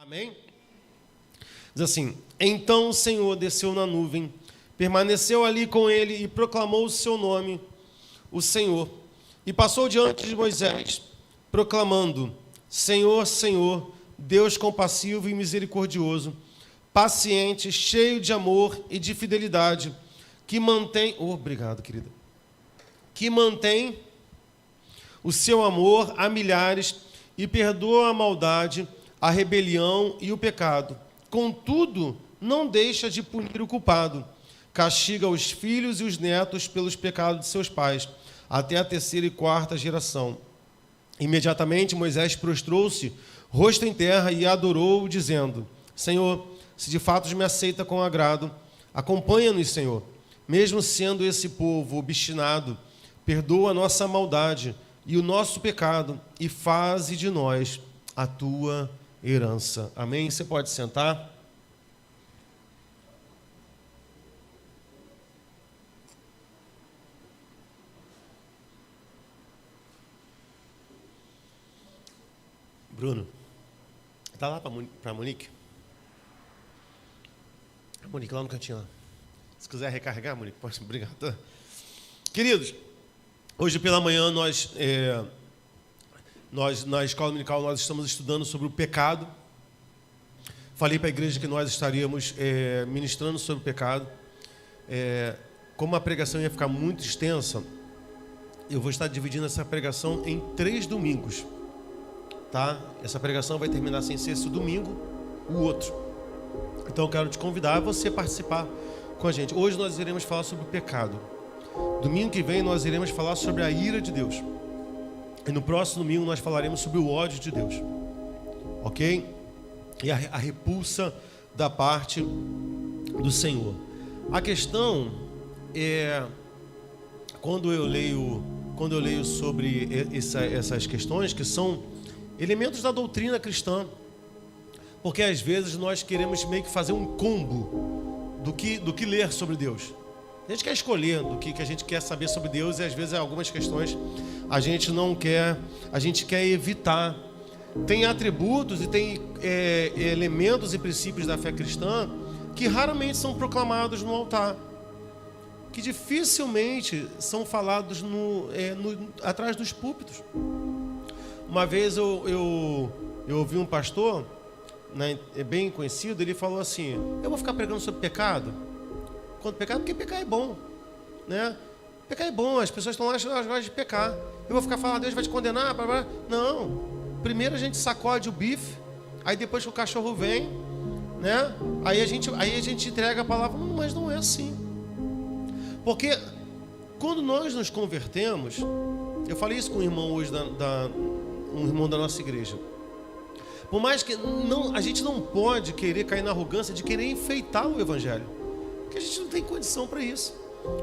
Amém? Diz assim: então o Senhor desceu na nuvem, permaneceu ali com ele e proclamou o seu nome, o Senhor, e passou diante de Moisés, proclamando: Senhor, Senhor, Deus compassivo e misericordioso, paciente, cheio de amor e de fidelidade, que mantém... obrigado, querida. Que mantém o seu amor a milhares e perdoa a maldade, a rebelião e o pecado. Contudo, não deixa de punir o culpado. Castiga os filhos e os netos pelos pecados de seus pais, até a terceira e quarta geração. Imediatamente Moisés prostrou-se, rosto em terra, e adorou, dizendo: Senhor, se de fato me aceita com agrado, acompanha-nos, Senhor. Mesmo sendo esse povo obstinado, perdoa a nossa maldade e o nosso pecado, e faze de nós a tua herança. Amém? Você pode sentar. Bruno, dá lá para a Monique. Monique, lá no cantinho. Lá. Se quiser recarregar, Monique, pode. Obrigado. Queridos, hoje pela manhã nós na escola dominical nós estamos estudando sobre o pecado. Falei para a igreja que nós estaríamos ministrando sobre o pecado. Como a pregação ia ficar muito extensa, eu vou estar dividindo essa pregação em 3 domingos. Tá? Essa pregação vai terminar sem ser esse domingo, o outro. Então eu quero te convidar a você participar com a gente. Hoje nós iremos falar sobre o pecado. Domingo que vem nós iremos falar sobre a ira de Deus. E no próximo domingo nós falaremos sobre o ódio de Deus. Ok? E a repulsa da parte do Senhor. A questão é, quando eu leio sobre essas questões, que são elementos da doutrina cristã, porque às vezes nós queremos meio que fazer um combo do que ler sobre Deus. A gente quer escolher do que a gente quer saber sobre Deus, e às vezes algumas questões a gente não quer, a gente quer evitar. Tem atributos e tem elementos e princípios da fé cristã que raramente são proclamados no altar, que dificilmente são falados atrás dos púlpitos. Uma vez eu ouvi um pastor, né, bem conhecido, ele falou assim: eu vou ficar pregando sobre pecado? Quanto pecado? Porque pecar é bom, né? Pecar é bom, as pessoas estão lá, elas gostam de pecar. Eu vou ficar falando: Deus vai te condenar? Blá, blá. Não. Primeiro a gente sacode o bife, aí depois que o cachorro vem, né? Aí a gente entrega a palavra. Mas não é assim. Porque quando nós nos convertemos, eu falei isso com um irmão hoje um irmão da nossa igreja. Por mais que a gente não pode querer cair na arrogância de querer enfeitar o evangelho, porque a gente não tem condição para isso.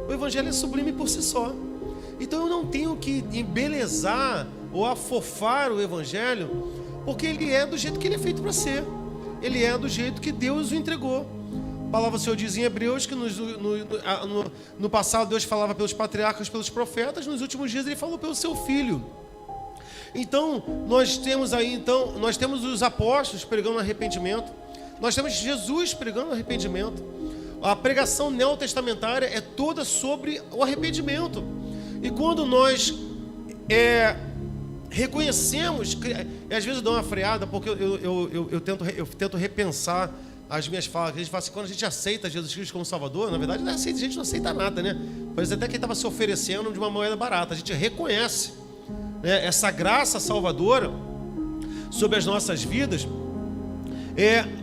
O evangelho é sublime por si só. Então eu não tenho que embelezar ou afofar o evangelho, porque ele é do jeito que ele é feito para ser. Ele é do jeito que Deus o entregou. A palavra do Senhor diz em Hebreus que no passado Deus falava pelos patriarcas, pelos profetas. Nos últimos dias ele falou pelo seu Filho. Então nós temos os apóstolos pregando arrependimento. Nós temos Jesus pregando arrependimento. A pregação neotestamentária é toda sobre o arrependimento. E quando nós reconhecemos, às vezes eu dou uma freada, porque eu tento repensar as minhas falas. A gente fala assim: quando a gente aceita Jesus Cristo como Salvador, na verdade a gente não aceita nada, né? Parece até que ele estava se oferecendo de uma moeda barata. A gente reconhece, né, essa graça salvadora sobre as nossas vidas.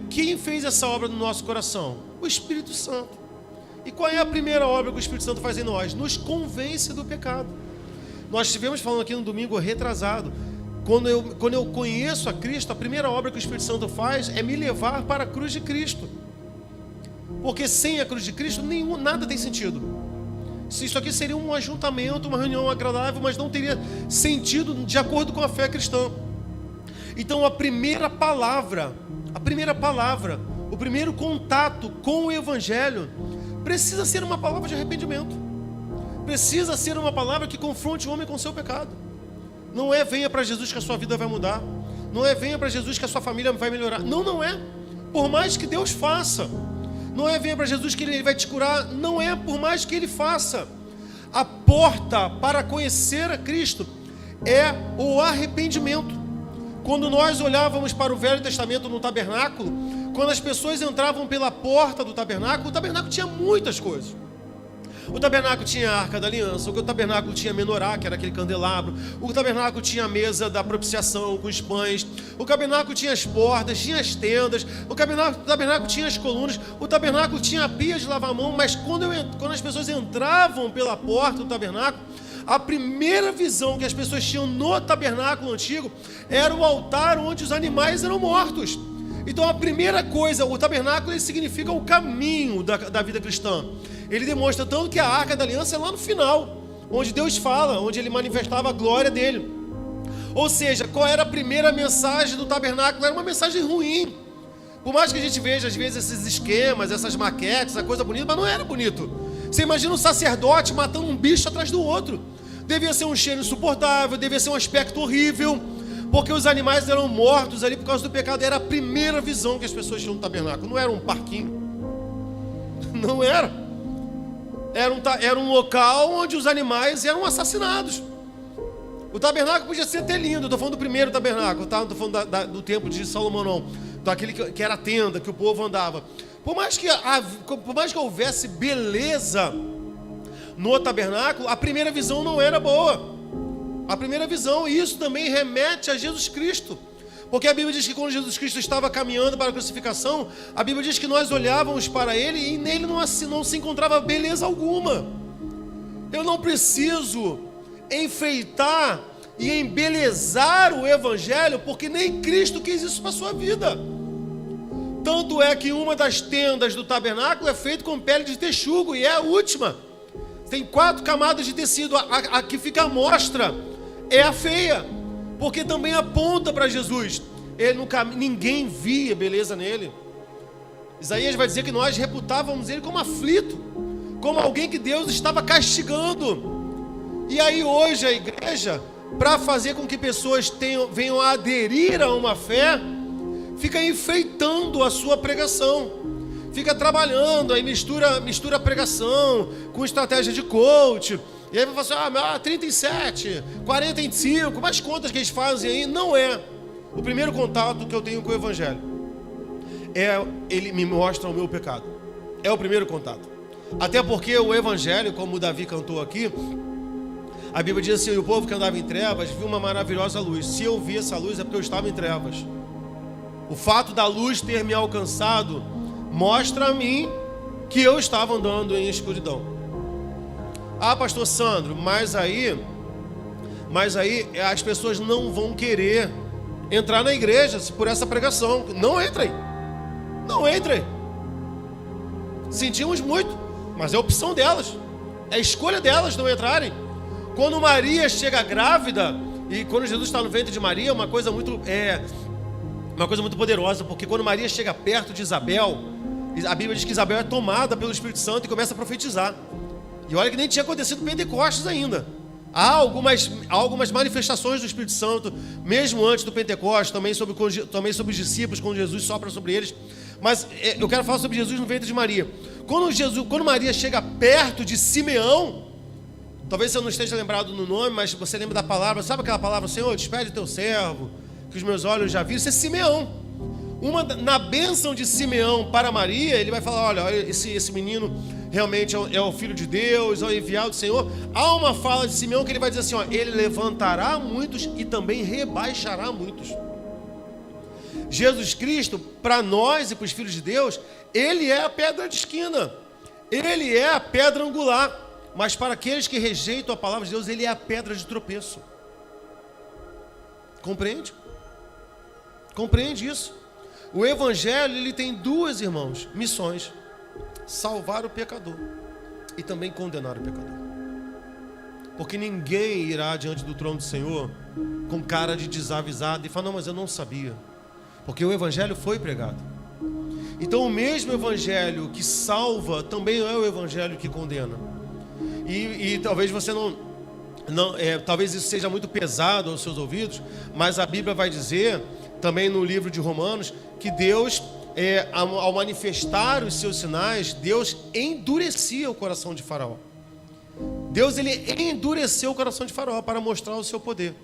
Quem fez essa obra no nosso coração? O Espírito Santo. E qual é a primeira obra que o Espírito Santo faz em nós? Nos convence do pecado. Nós estivemos falando aqui no domingo retrasado. Quando eu conheço a Cristo, a primeira obra que o Espírito Santo faz é me levar para a cruz de Cristo. Porque sem a cruz de Cristo, nada tem sentido. Isso aqui seria um ajuntamento, uma reunião agradável, mas não teria sentido de acordo com a fé cristã. Então a primeira palavra, o primeiro contato com o Evangelho precisa ser uma palavra de arrependimento. Precisa ser uma palavra que confronte o homem com o seu pecado. Não venha para Jesus que a sua vida vai mudar. Não é venha para Jesus que a sua família vai melhorar. Não, não é. Por mais que Deus faça. Não é venha para Jesus que Ele vai te curar. Não é por mais que Ele faça. A porta para conhecer a Cristo é o arrependimento. Quando nós olhávamos para o Velho Testamento no tabernáculo, quando as pessoas entravam pela porta do tabernáculo, o tabernáculo tinha muitas coisas. O tabernáculo tinha a Arca da Aliança, o tabernáculo tinha a menorá, que era aquele candelabro, o tabernáculo tinha a mesa da propiciação com os pães, o tabernáculo tinha as portas, tinha as tendas, o tabernáculo tinha as colunas, o tabernáculo tinha a pia de lavar a mão, mas quando as pessoas entravam pela porta do tabernáculo, a primeira visão que as pessoas tinham no tabernáculo antigo era o altar onde os animais eram mortos. Então a primeira coisa, o tabernáculo ele significa o caminho da vida cristã. Ele demonstra tanto que a Arca da Aliança é lá no final, onde Deus fala, onde Ele manifestava a glória dele. Ou seja, qual era a primeira mensagem do tabernáculo? Era uma mensagem ruim. Por mais que a gente veja às vezes esses esquemas, essas maquetes, essa coisa bonita, mas não era bonito. Você imagina um sacerdote matando um bicho atrás do outro. Devia ser um cheiro insuportável, devia ser um aspecto horrível, porque os animais eram mortos ali por causa do pecado. Era a primeira visão que as pessoas tinham no tabernáculo. Não era um parquinho. Não era. Era um local onde os animais eram assassinados. O tabernáculo podia ser até lindo. Estou falando do primeiro tabernáculo, tá? Não estou falando do templo de Salomão, não. Daquele que era a tenda, que o povo andava. Por mais que houvesse beleza no tabernáculo, a primeira visão não era boa. A primeira visão, e isso também remete a Jesus Cristo. Porque a Bíblia diz que quando Jesus Cristo estava caminhando para a crucificação, a Bíblia diz que nós olhávamos para Ele e nele não se encontrava beleza alguma. Eu não preciso enfeitar e embelezar o Evangelho, porque nem Cristo quis isso para a sua vida. Tanto é que uma das tendas do tabernáculo é feita com pele de texugo, e é a última. Tem 4 camadas de tecido, a que fica à mostra é a feia, porque também aponta para Jesus. Ninguém via beleza nele. Isaías vai dizer que nós reputávamos ele como aflito, como alguém que Deus estava castigando. E aí hoje a igreja, para fazer com que pessoas venham a aderir a uma fé, fica enfeitando a sua pregação, fica trabalhando, aí mistura a pregação com estratégia de coach. E aí vai falar assim, 37, 45, mais contas que eles fazem aí. Não é. O primeiro contato que eu tenho com o Evangelho ele me mostra o meu pecado. É o primeiro contato. Até porque o Evangelho, como o Davi cantou aqui, a Bíblia diz assim, o povo que andava em trevas viu uma maravilhosa luz. Se eu vi essa luz é porque eu estava em trevas. O fato da luz ter me alcançado mostra a mim que eu estava andando em escuridão. Ah, pastor Sandro, mas aí as pessoas não vão querer entrar na igreja por essa pregação. Não entrem. Não entrem. Sentimos muito, mas é a opção delas. É a escolha delas não entrarem. Quando Maria chega grávida, e quando Jesus está no ventre de Maria, é uma coisa muito poderosa, porque quando Maria chega perto de Isabel, a Bíblia diz que Isabel é tomada pelo Espírito Santo e começa a profetizar. E olha que nem tinha acontecido Pentecostes ainda. Há algumas manifestações do Espírito Santo, mesmo antes do Pentecostes, também sobre os discípulos, quando Jesus sopra sobre eles. Mas eu quero falar sobre Jesus no ventre de Maria. Quando Maria chega perto de Simeão, talvez você não esteja lembrado no nome, mas você lembra da palavra, sabe aquela palavra, Senhor, despede o teu servo, que os meus olhos já viram. Isso é Simeão. Na bênção de Simeão para Maria, ele vai falar, olha, esse menino realmente é o Filho de Deus, é o enviado do Senhor. Há uma fala de Simeão que ele vai dizer assim, ó, ele levantará muitos e também rebaixará muitos. Jesus Cristo, para nós e para os filhos de Deus, ele é a pedra de esquina, ele é a pedra angular, mas para aqueles que rejeitam a palavra de Deus, ele é a pedra de tropeço. Compreende? Compreende isso? O Evangelho, ele tem 2, irmãos, missões: salvar o pecador e também condenar o pecador. Porque ninguém irá diante do trono do Senhor com cara de desavisado e falar, não, mas eu não sabia. Porque o Evangelho foi pregado. Então o mesmo Evangelho que salva também é o Evangelho que condena. E talvez você talvez isso seja muito pesado aos seus ouvidos, mas a Bíblia vai dizer também no livro de Romanos, que Deus, ao manifestar os seus sinais, Deus endurecia o coração de Faraó. Deus, ele endureceu o coração de Faraó para mostrar o seu poder.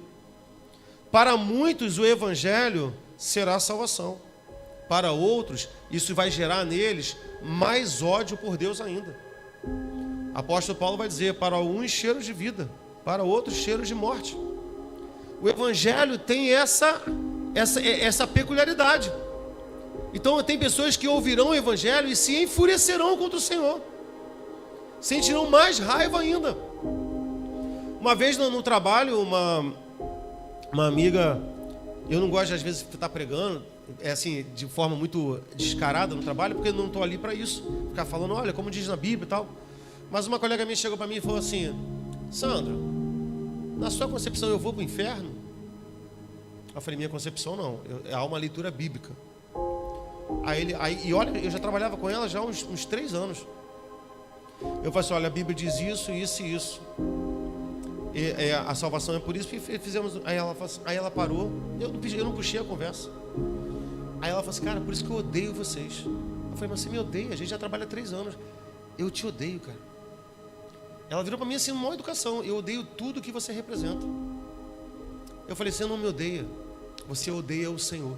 Para muitos, o evangelho será salvação. Para outros, isso vai gerar neles mais ódio por Deus ainda. Apóstolo Paulo vai dizer: para alguns cheiros de vida, para outros cheiros de morte. O evangelho tem essa peculiaridade. Então tem pessoas que ouvirão o evangelho e se enfurecerão contra o Senhor, sentirão mais raiva ainda. Uma vez no trabalho, uma amiga, eu não gosto às vezes de estar pregando assim de forma muito descarada no trabalho, porque eu não estou ali para isso, ficar falando, olha, como diz na Bíblia e tal. Mas uma colega minha chegou para mim e falou assim: Sandro, na sua concepção eu vou para o inferno? Eu falei: minha concepção não, há uma leitura bíblica. E olha, eu já trabalhava com ela já há uns 3 anos. Eu falei assim: olha, a Bíblia diz isso, isso e isso. A salvação é por isso. E fizemos. Aí ela parou. Eu não puxei a conversa. Aí ela falou assim: cara, por isso que eu odeio vocês. Eu falei: mas você me odeia? A gente já trabalha há 3 anos. Eu te odeio, cara. Ela virou para mim assim, uma educação: eu odeio tudo que você representa. Eu falei: você não me odeia, você odeia o Senhor.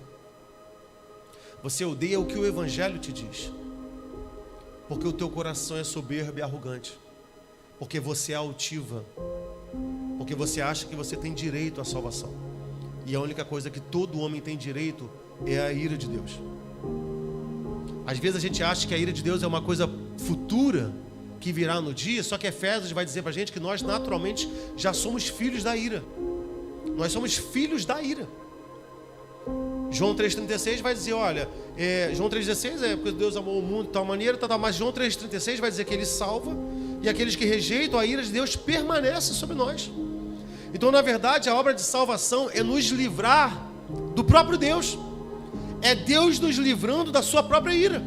Você odeia o que o evangelho te diz, porque o teu coração é soberbo e arrogante, porque você é altiva, porque você acha que você tem direito à salvação, e a única coisa que todo homem tem direito é a ira de Deus. Às vezes a gente acha que a ira de Deus é uma coisa futura, que virá no dia, só que Efésios vai dizer para a gente que nós naturalmente já somos filhos da ira. Nós somos filhos da ira. João 3,36 vai dizer, olha, João 3,16 é porque Deus amou o mundo de tal maneira, mas João 3,36 vai dizer que Ele salva, e aqueles que rejeitam a ira de Deus permanecem sobre nós. Então, na verdade, a obra de salvação é nos livrar do próprio Deus. É Deus nos livrando da sua própria ira.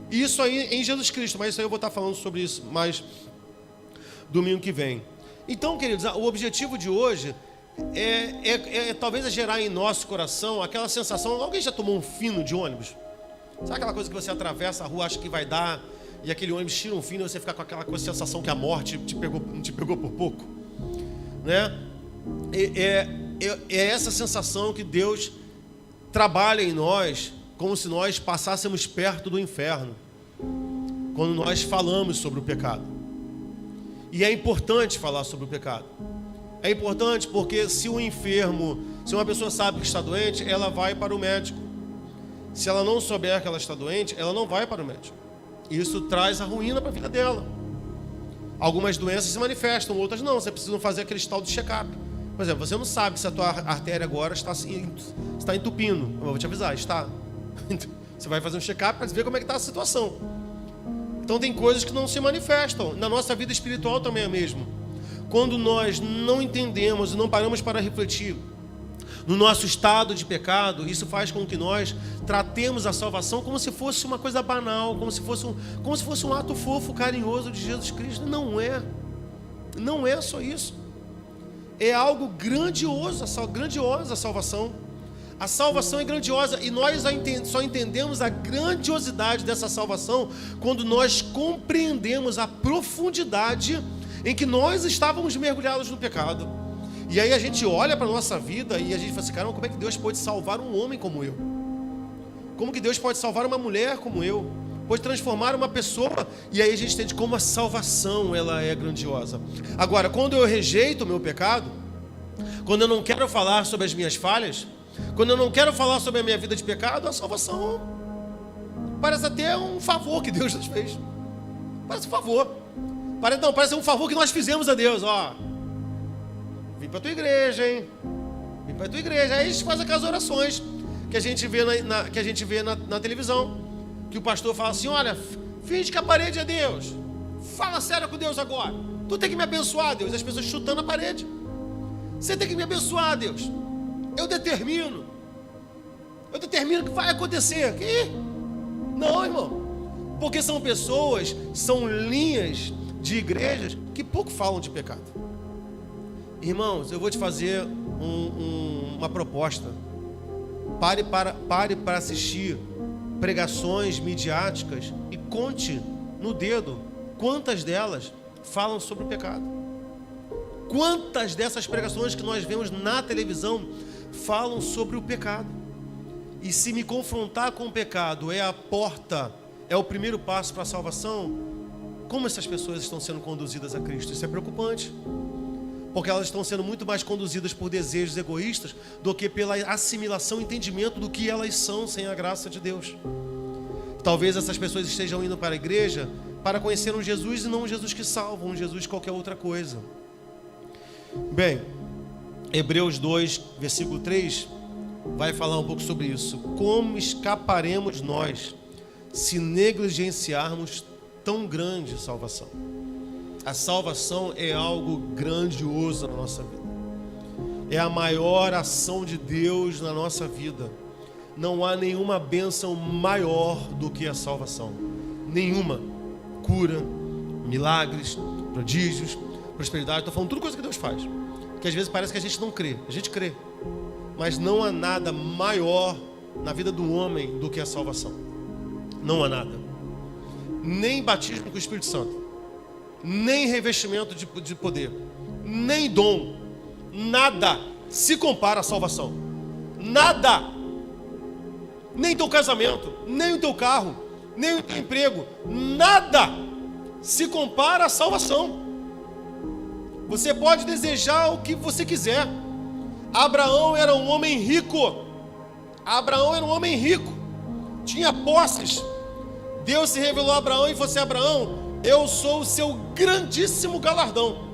E isso aí em Jesus Cristo, mas isso aí eu vou estar falando sobre isso mais domingo que vem. Então, queridos, o objetivo de hoje talvez gerar em nosso coração aquela sensação. Alguém já tomou um fino de ônibus? Sabe aquela coisa que você atravessa a rua, acha que vai dar, e aquele ônibus tira um fino e você fica com aquela sensação que a morte te pegou por pouco, né? É essa sensação que Deus trabalha em nós, como se nós passássemos perto do inferno, quando nós falamos sobre o pecado. E é importante falar sobre o pecado. É importante porque se uma pessoa sabe que está doente, ela vai para o médico. Se ela não souber que ela está doente, ela não vai para o médico. Isso traz a ruína para a vida dela. Algumas doenças se manifestam, outras não. Você precisa fazer aquele tal de check-up. Por exemplo, você não sabe se a tua artéria agora está entupindo. Eu vou te avisar, está. Você vai fazer um check-up para ver como é que está a situação. Então tem coisas que não se manifestam. Na nossa vida espiritual também é mesmo. Quando nós não entendemos e não paramos para refletir no nosso estado de pecado, isso faz com que nós tratemos a salvação como se fosse uma coisa banal, como se fosse um ato fofo, carinhoso de Jesus Cristo. Não é só isso. É algo grandioso, grandiosa a salvação. A salvação é grandiosa e nós só entendemos a grandiosidade dessa salvação quando nós compreendemos a profundidade em que nós estávamos mergulhados no pecado. E aí a gente olha para a nossa vida e a gente fala assim: caramba, como é que Deus pode salvar um homem como eu? Como que Deus pode salvar uma mulher como eu? Pode transformar uma pessoa. E aí a gente entende como a salvação ela é grandiosa. Agora, quando eu rejeito o meu pecado, quando eu não quero falar sobre as minhas falhas, quando eu não quero falar sobre a minha vida de pecado, a salvação parece até um favor que Deus nos fez. Parece um favor. Parece um favor que nós fizemos a Deus. Vim para a tua igreja, hein? Vim para a tua igreja. Aí a gente faz aquelas orações que a gente vê na televisão, que o pastor fala assim: olha, finge que a parede é Deus. Fala sério com Deus agora. Tu tem que me abençoar, Deus. As pessoas chutando a parede. Você tem que me abençoar, Deus. Eu determino que vai acontecer. Não, irmão. Porque são pessoas, são linhas de igrejas que pouco falam de pecado. Irmãos, eu vou te fazer uma proposta. Pare para assistir pregações midiáticas e conte no dedo quantas delas falam sobre o pecado. Quantas dessas pregações que nós vemos na televisão falam sobre o pecado? E se me confrontar com o pecado é a porta, é o primeiro passo para a salvação, como essas pessoas estão sendo conduzidas a Cristo? Isso é preocupante, porque elas estão sendo muito mais conduzidas por desejos egoístas do que pela assimilação e entendimento do que elas são sem a graça de Deus. Talvez essas pessoas estejam indo para a igreja para conhecer um Jesus e não um Jesus que salva, um Jesus de qualquer outra coisa. Bem, Hebreus 2, versículo 3, vai falar um pouco sobre isso. Como escaparemos nós se negligenciarmos tão grande salvação? A salvação é algo grandioso na nossa vida. É a maior ação de Deus na nossa vida. Não há nenhuma bênção maior do que a salvação. Nenhuma. Cura, milagres, prodígios, prosperidade. Estou falando tudo coisa que Deus faz. Que às vezes parece que a gente não crê. A gente crê. Mas não há nada maior na vida do homem do que a salvação. Não há nada. Nem batismo com o Espírito Santo, nem revestimento de poder, nem dom, nada se compara à salvação. Nada. Nem teu casamento, nem o teu carro, nem o teu emprego, nada se compara à salvação. Você pode desejar o que você quiser. Abraão era um homem rico. Abraão era um homem rico, tinha posses. Deus se revelou a Abraão e falou assim: Abraão, eu sou o seu grandíssimo galardão.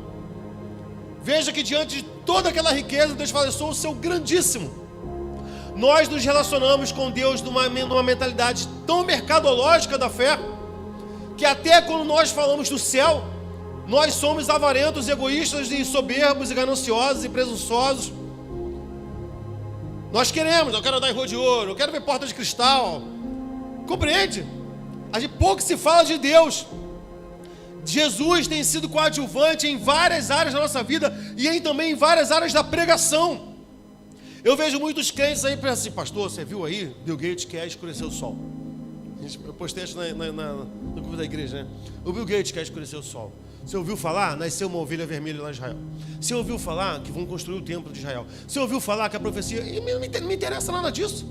Veja que diante de toda aquela riqueza, Deus fala: eu sou o seu grandíssimo. Nós nos relacionamos com Deus numa mentalidade tão mercadológica da fé, que até quando nós falamos do céu, nós somos avarentos, egoístas e soberbos e gananciosos e presunçosos. Nós queremos, eu quero andar em rua de ouro, eu quero ver porta de cristal. Compreende? Pouco se fala de Deus. Jesus tem sido coadjuvante em várias áreas da nossa vida e também em várias áreas da pregação. Eu vejo muitos crentes aí pensando assim: pastor, você viu aí? Bill Gates quer escurecer o sol. Eu postei isso no grupo da igreja, né? O Bill Gates quer escurecer o sol. Você ouviu falar? Nasceu uma ovelha vermelha lá em Israel. Você ouviu falar que vão construir o templo de Israel? Você ouviu falar que a profecia... E não me interessa nada disso.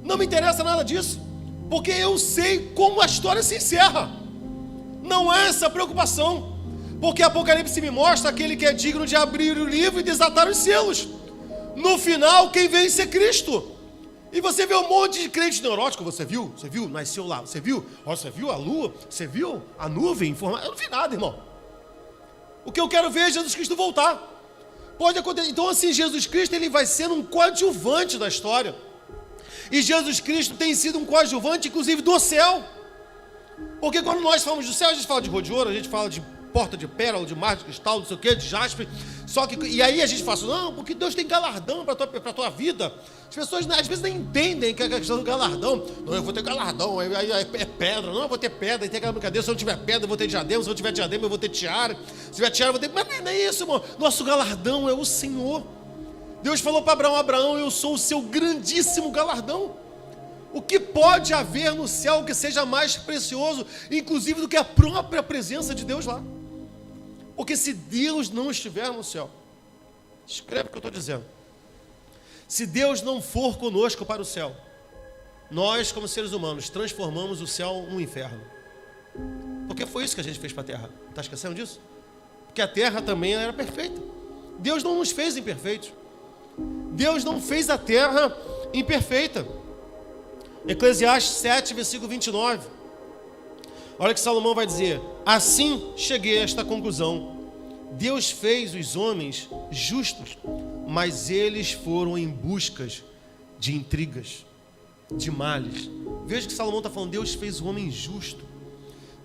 Não me interessa nada disso. Porque eu sei como a história se encerra. Não é essa a preocupação. Porque Apocalipse me mostra aquele que é digno de abrir o livro e desatar os selos. No final, quem vence é Cristo. E você vê um monte de crente neurótico. Você viu? Nasceu lá. Você viu? Você viu a lua? Você viu a nuvem? Eu não vi nada, irmão. O que eu quero ver é Jesus Cristo voltar. Pode acontecer. Então assim, Jesus Cristo ele vai sendo um coadjuvante da história. E Jesus Cristo tem sido um coadjuvante, inclusive, do céu. Porque quando nós falamos do céu, a gente fala de rua de ouro, a gente fala de porta de pérola, de mar de cristal, não sei o que, de jaspe. E aí a gente fala assim: não, porque Deus tem galardão para a tua vida. As pessoas às vezes nem entendem que é a questão do galardão. Não, eu vou ter galardão, aí é pedra. Não, eu vou ter pedra, e tem aquela brincadeira: se eu não tiver pedra, eu vou ter diadema. Se eu tiver diadema, eu vou ter tiara. Se tiver tiara, eu vou ter... Mas não é isso, irmão. Nosso galardão é o Senhor. Deus falou para Abraão: Abraão, eu sou o seu grandíssimo galardão. O que pode haver no céu que seja mais precioso, inclusive, do que a própria presença de Deus lá? Porque se Deus não estiver no céu, escreve o que eu estou dizendo. Se Deus não for conosco para o céu, nós, como seres humanos, transformamos o céu num inferno. Porque foi isso que a gente fez para a terra. Está esquecendo disso? Porque a terra também era perfeita. Deus não nos fez imperfeitos. Deus não fez a terra imperfeita. Eclesiastes 7, versículo 29. Olha que Salomão vai dizer: assim cheguei a esta conclusão: Deus fez os homens justos, mas eles foram em busca de intrigas, de males. Veja que Salomão está falando: Deus fez o homem justo,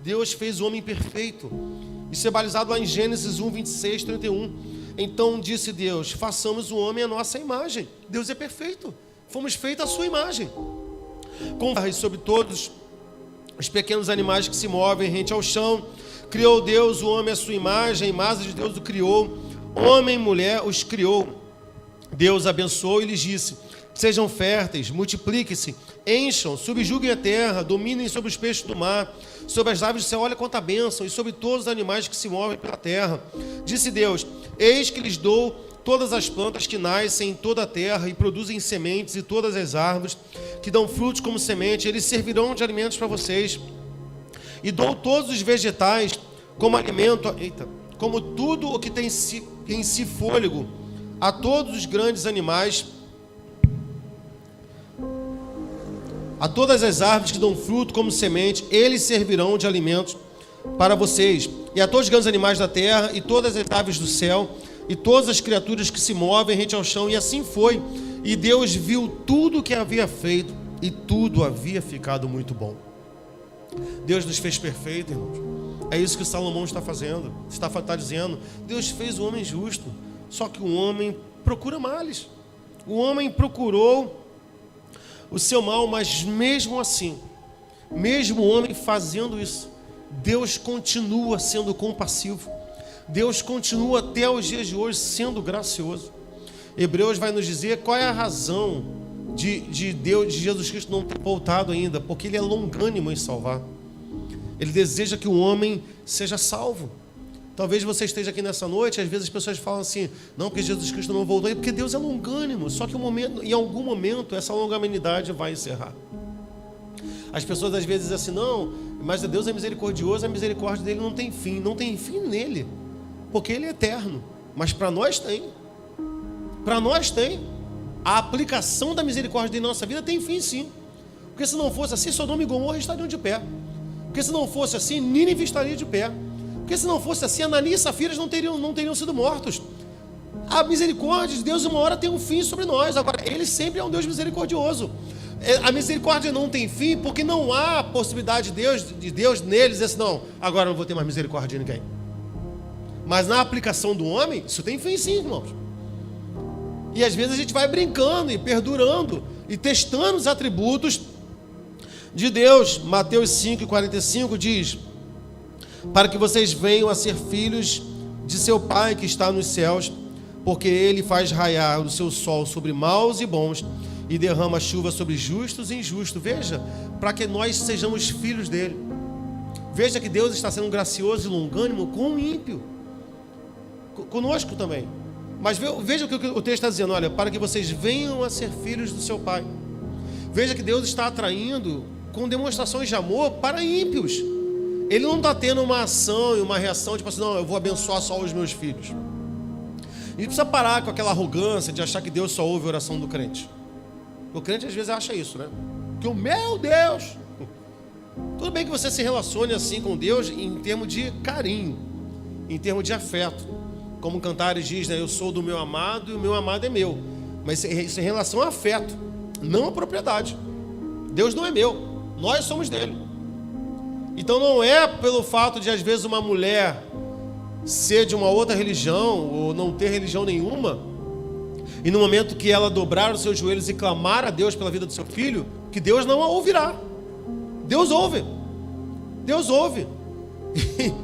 Deus fez o homem perfeito. Isso é balizado lá em Gênesis 1, 26, 31. Então disse Deus: façamos o homem à nossa imagem. Deus é perfeito, fomos feitos à sua imagem. Sobre todos os pequenos animais que se movem rente ao chão, criou Deus o homem à sua imagem, a imagem de Deus o criou, homem e mulher os criou. Deus abençoou e lhes disse: Sejam férteis, multipliquem-se, encham, subjuguem a terra, dominem sobre os peixes do mar, sobre as aves do céu, olha quanta bênção, e sobre todos os animais que se movem pela terra. Disse Deus: eis que lhes dou todas as plantas que nascem em toda a terra e produzem sementes, e todas as árvores que dão frutos como semente, eles servirão de alimentos para vocês. E dou todos os vegetais como alimento, como tudo o que tem em si fôlego, a todos os grandes animais, a todas as árvores que dão fruto como semente, eles servirão de alimentos para vocês. E a todos os grandes animais da terra, e todas as aves do céu, e todas as criaturas que se movem rente ao chão. E assim foi. E Deus viu tudo o que havia feito, e tudo havia ficado muito bom. Deus nos fez perfeito, irmãos. É isso que Salomão está fazendo. Está dizendo: Deus fez o homem justo, só que o homem procura males. O homem procurou o seu mal, mas mesmo assim, mesmo o homem fazendo isso, Deus continua sendo compassivo. Deus continua até os dias de hoje sendo gracioso. Hebreus vai nos dizer qual é a razão de Deus, de Jesus Cristo não ter voltado ainda, porque Ele é longânimo em salvar. Ele deseja que o homem seja salvo. Talvez você esteja aqui nessa noite, às vezes as pessoas falam assim: não, porque Jesus Cristo não voltou, porque Deus é longânimo, só que em algum momento essa longanimidade vai encerrar. As pessoas às vezes dizem assim: não, mas Deus é misericordioso, a misericórdia dele não tem fim. Não tem fim nele, porque ele é eterno, mas para nós tem. Para nós tem. A aplicação da misericórdia dele na nossa vida tem fim, sim. Porque se não fosse assim, Sodoma e Gomorra estariam de pé. Porque se não fosse assim, Nínive estaria de pé. Porque se não fosse assim, Ananias e Safiras não teriam sido mortos. A misericórdia de Deus uma hora tem um fim sobre nós. Agora, Ele sempre é um Deus misericordioso. A misericórdia não tem fim porque não há possibilidade de Deus neles dizer assim: não, agora não vou ter mais misericórdia de ninguém. Mas na aplicação do homem, isso tem fim sim, irmãos. E às vezes a gente vai brincando e perdurando e testando os atributos de Deus. Mateus 5,45 diz: para que vocês venham a ser filhos de seu Pai que está nos céus, porque Ele faz raiar o seu sol sobre maus e bons, e derrama chuva sobre justos e injustos. Veja, para que nós sejamos filhos dele. Veja que Deus está sendo gracioso e longânimo com o ímpio, conosco também. Mas veja o que o texto está dizendo: olha, para que vocês venham a ser filhos do seu Pai. Veja que Deus está atraindo com demonstrações de amor para ímpios. Ele não está tendo uma ação e uma reação tipo assim: não, eu vou abençoar só os meus filhos. A gente precisa parar com aquela arrogância de achar que Deus só ouve a oração do crente. O crente às vezes acha isso, né? Que o meu Deus... Tudo bem que você se relacione assim com Deus em termos de carinho, em termos de afeto. Como Cantares diz, né? Eu sou do meu amado e o meu amado é meu. Mas isso é em relação a afeto, não a propriedade. Deus não é meu, nós somos dele. Então não é pelo fato de às vezes uma mulher ser de uma outra religião ou não ter religião nenhuma, e no momento que ela dobrar os seus joelhos e clamar a Deus pela vida do seu filho, que Deus não a ouvirá. Deus ouve. Deus ouve.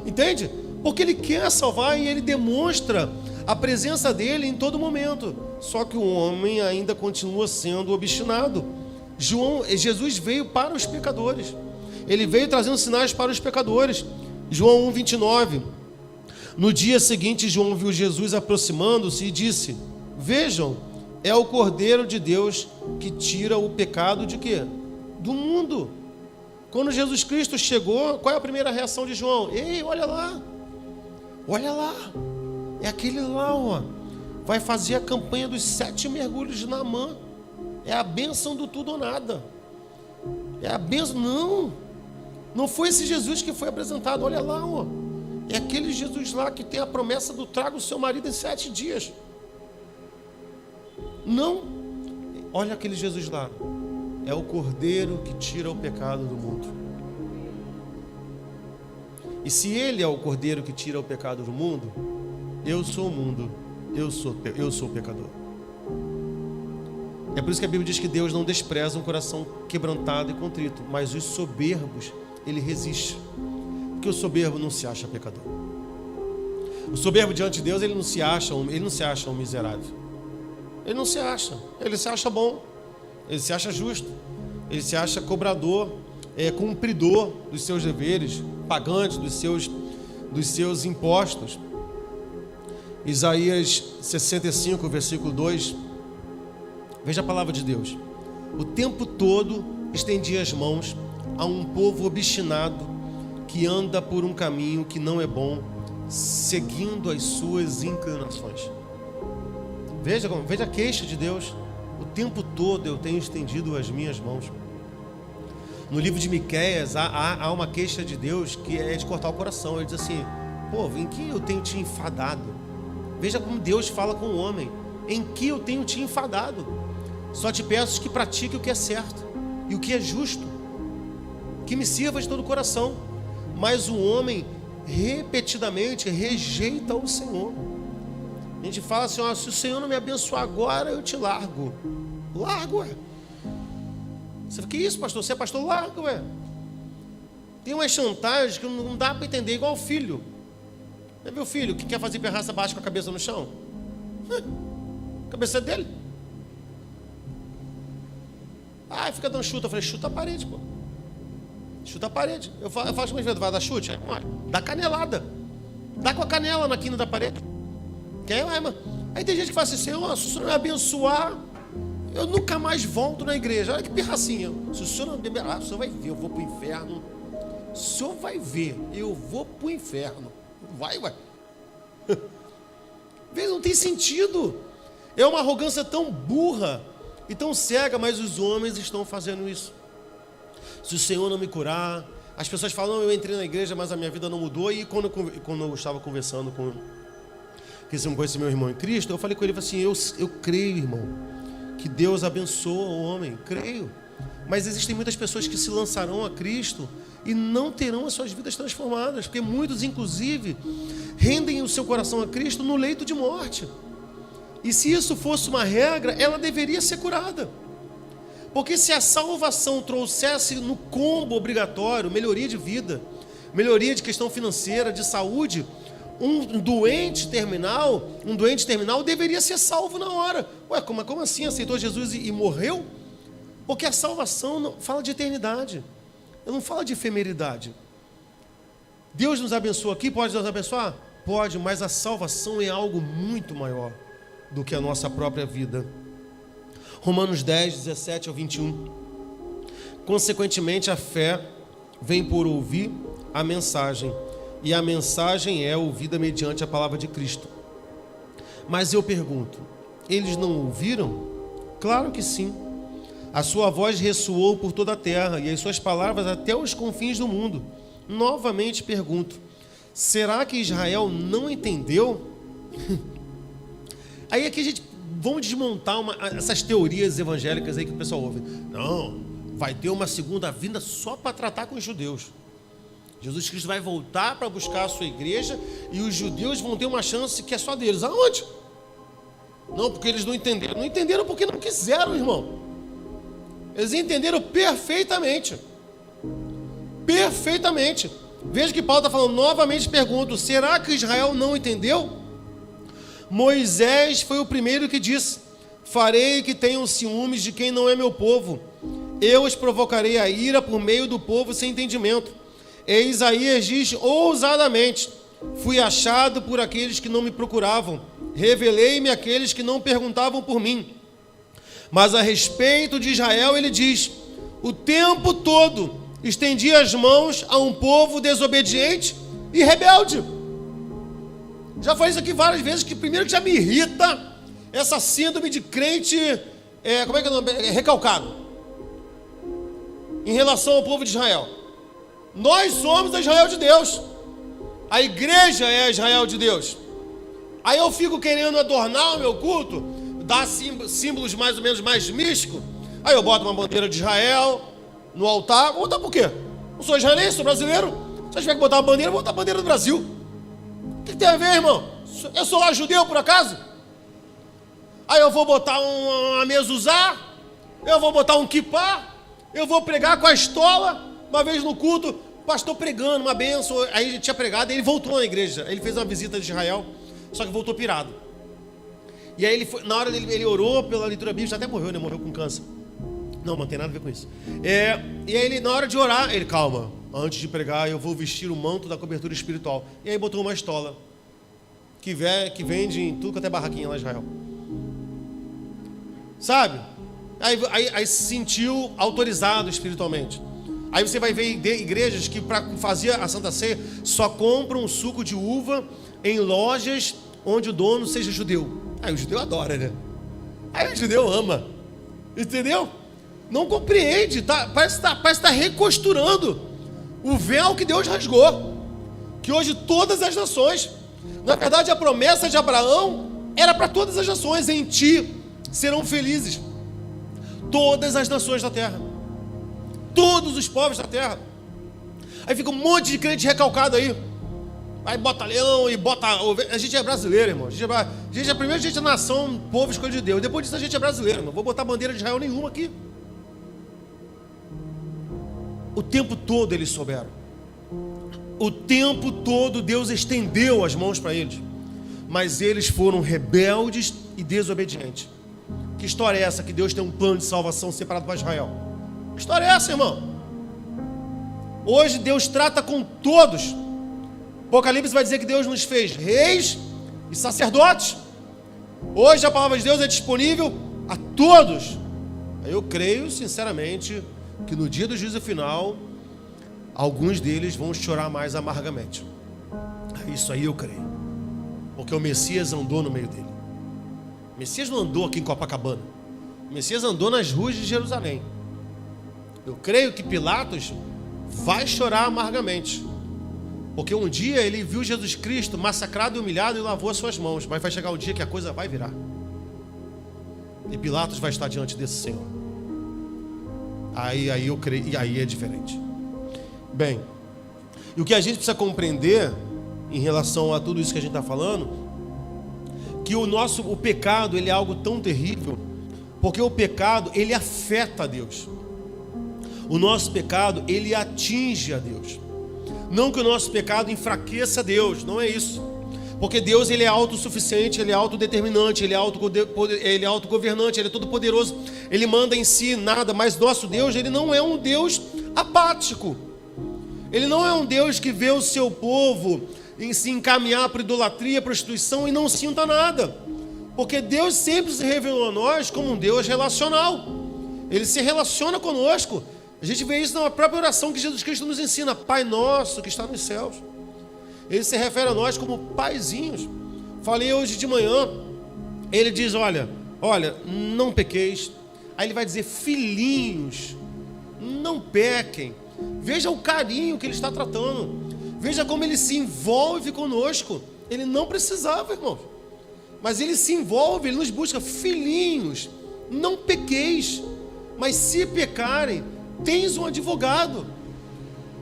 Entende? Porque Ele quer salvar e Ele demonstra a presença dEle em todo momento. Só que o homem ainda continua sendo obstinado. Jesus veio para os pecadores. Ele veio trazendo sinais para os pecadores. João 1,29. No dia seguinte, João viu Jesus aproximando-se e disse: vejam, é o Cordeiro de Deus que tira o pecado de quê? Do mundo. Quando Jesus Cristo chegou, qual é a primeira reação de João? Ei, olha lá. Olha lá. É aquele lá, ó. Vai fazer a campanha dos 7 mergulhos de Naamã. É a bênção do tudo ou nada. É a bênção. Não. Não foi esse Jesus que foi apresentado. Olha lá, ó. É aquele Jesus lá que tem a promessa do traga o seu marido em 7 dias. Não. Olha aquele Jesus lá. É o Cordeiro que tira o pecado do mundo. E se Ele é o Cordeiro que tira o pecado do mundo, eu sou o mundo, eu sou o pecador. É por isso que a Bíblia diz que Deus não despreza um coração quebrantado e contrito, mas os soberbos Ele resiste. Porque o soberbo não se acha pecador. O soberbo diante de Deus, ele não se acha um miserável. Ele não se acha, ele se acha bom. ele se acha justo, ele se acha cobrador, cumpridor dos seus deveres, pagante dos seus impostos. Isaías 65, versículo 2, veja a palavra de Deus. O tempo todo estendi as mãos a um povo obstinado que anda por um caminho que não é bom, seguindo as suas inclinações. Veja a queixa de Deus. O tempo todo eu tenho estendido as minhas mãos. No livro de Miqueias há uma queixa de Deus que é de cortar o coração. Ele diz assim: povo, em que eu tenho te enfadado? Veja como Deus fala com o homem: em que eu tenho te enfadado? Só te peço que pratique o que é certo e o que é justo, que me sirva de todo o coração. Mas o homem repetidamente rejeita o Senhor. A gente fala assim: se o Senhor não me abençoar agora, eu te largo. Largo, ué. Você fala: que isso, pastor? Você é pastor? Largo, ué. Tem umas chantagens que não dá para entender, igual o filho. É meu filho que quer fazer pirraça baixa com a cabeça no chão? A cabeça é dele. Fica dando chute. Eu falei: chuta a parede, pô. Chuta a parede. Eu faço mais vezes, vai dar chute? Dá canelada. Dá com a canela na quina da parede. Aí tem gente que fala assim: Senhor, se o Senhor me abençoar, eu nunca mais volto na igreja. Olha que pirracinha. Se o Senhor não me abençoar, o Senhor vai ver, eu vou para o inferno. O Senhor vai ver, eu vou para o inferno. Vai, ué. Vê, não tem sentido. É uma arrogância tão burra e tão cega, mas os homens estão fazendo isso. Se o Senhor não me curar, as pessoas falam: não, eu entrei na igreja, mas a minha vida não mudou. E quando eu estava conversando com esse meu irmão em Cristo, eu falei com ele assim: eu creio, irmão, que Deus abençoa o homem, creio. Mas existem muitas pessoas que se lançarão a Cristo e não terão as suas vidas transformadas, porque muitos, inclusive, rendem o seu coração a Cristo no leito de morte. E se isso fosse uma regra, ela deveria ser curada. Porque se a salvação trouxesse no combo obrigatório melhoria de vida, melhoria de questão financeira, de saúde, um doente terminal deveria ser salvo na hora. Ué, como assim? Aceitou Jesus e morreu? Porque a salvação não fala de eternidade, não fala de efemeridade. Deus nos abençoa aqui, pode nos abençoar? Pode, mas a salvação é algo muito maior do que a nossa própria vida. Romanos 10, 17 ao 21. Consequentemente, a fé vem por ouvir a mensagem, e a mensagem é ouvida mediante a palavra de Cristo. Mas eu pergunto: eles não ouviram? Claro que sim. A sua voz ressoou por toda a terra, e as suas palavras até os confins do mundo. Novamente pergunto: será que Israel não entendeu? Aí aqui a gente vamos desmontar essas teorias evangélicas aí que o pessoal ouve. Não, vai ter uma segunda vinda só para tratar com os judeus. Jesus Cristo vai voltar para buscar a sua igreja e os judeus vão ter uma chance que é só deles. Aonde? Não, porque eles não entenderam. Não entenderam porque não quiseram, irmão. Eles entenderam perfeitamente. Perfeitamente. Veja que Paulo está falando. Novamente pergunto: será que Israel não entendeu? Moisés foi o primeiro que disse: farei que tenham ciúmes de quem não é meu povo. Eu os provocarei a ira por meio do povo sem entendimento. E Isaías diz ousadamente: fui achado por aqueles que não me procuravam, revelei-me àqueles que não perguntavam por mim. Mas a respeito de Israel ele diz: o tempo todo estendi as mãos a um povo desobediente e rebelde. Já falei isso aqui várias vezes, que primeiro que já me irrita essa síndrome de crente, como é que é o nome? Recalcado, em relação ao povo de Israel. Nós somos a Israel de Deus, a igreja é a Israel de Deus. Aí eu fico querendo adornar o meu culto, dar símbolos mais ou menos mais místicos. Aí eu boto uma bandeira de Israel no altar. Vou botar por quê? Não sou israelense, sou brasileiro. Se eu tiver que botar uma bandeira, eu vou botar a bandeira do Brasil. O que tem a ver, irmão? Eu sou lá judeu, por acaso? Aí eu vou botar uma mezuzá, eu vou botar um kippá, eu vou pregar com a estola. Uma vez no culto, o pastor pregando uma bênção, aí ele tinha pregado, ele voltou na igreja, ele fez uma visita de Israel, só que voltou pirado. E aí ele foi, na hora dele, ele orou pela leitura bíblica, até morreu, né? Morreu com câncer. Não tem nada a ver com isso. E aí ele, na hora de orar, ele, calma, antes de pregar, eu vou vestir o manto da cobertura espiritual. E aí botou uma estola, que vende em tudo quanto é barraquinha lá em Israel. Sabe? Aí se sentiu autorizado espiritualmente. Aí você vai ver igrejas que para fazer a Santa Ceia só compram suco de uva em lojas onde o dono seja judeu. Aí o judeu adora, né? Aí o judeu ama. Entendeu? Não compreende, parece que está recosturando o véu que Deus rasgou, que hoje todas as nações, na verdade a promessa de Abraão era para todas as nações: em ti serão felizes todas as nações da terra, todos os povos da terra. Aí fica um monte de crente recalcado aí bota leão e bota ovelha. A gente é brasileiro, irmão. Primeiro a gente é nação, povo escolhido de Deus. Depois disso a gente é brasileiro, irmão. Vou botar bandeira de Israel nenhuma aqui. O tempo todo eles souberam. O tempo todo Deus estendeu as mãos para eles. Mas eles foram rebeldes e desobedientes. Que história é essa que Deus tem um plano de salvação separado para Israel? Que história é essa, irmão? Hoje Deus trata com todos. Apocalipse vai dizer que Deus nos fez reis e sacerdotes. Hoje a palavra de Deus é disponível a todos. Eu creio sinceramente que no dia do juízo final alguns deles vão chorar mais amargamente. Isso aí eu creio, porque o Messias andou no meio dele. O Messias não andou aqui em Copacabana. O Messias andou nas ruas de Jerusalém. Eu creio que Pilatos vai chorar amargamente, porque um dia ele viu Jesus Cristo massacrado e humilhado e lavou as suas mãos. Mas vai chegar um dia que a coisa vai virar, e Pilatos vai estar diante desse Senhor. Aí eu creio, e aí é diferente. Bem, e o que a gente precisa compreender em relação a tudo isso que a gente está falando, que o pecado ele é algo tão terrível, porque o pecado ele afeta a Deus. O nosso pecado ele atinge a Deus. Não que o nosso pecado enfraqueça Deus, não é isso. Porque Deus ele é autossuficiente, ele é autodeterminante, ele é autogovernante, ele é todo poderoso, ele manda em si nada. Mas nosso Deus, ele não é um Deus apático. Ele não é um Deus que vê o seu povo em se encaminhar para idolatria, prostituição e não sinta nada. Porque Deus sempre se revelou a nós como um Deus relacional. Ele se relaciona conosco. A gente vê isso na própria oração que Jesus Cristo nos ensina: Pai nosso que está nos céus. Ele se refere a nós como paizinhos. Falei hoje de manhã, ele diz, olha, não pequeis. Aí ele vai dizer, filhinhos, não pequem. Veja o carinho que ele está tratando. Veja como ele se envolve conosco. Ele não precisava, irmão, mas ele se envolve, ele nos busca. Filhinhos, não pequeis, mas se pecarem, tens um advogado.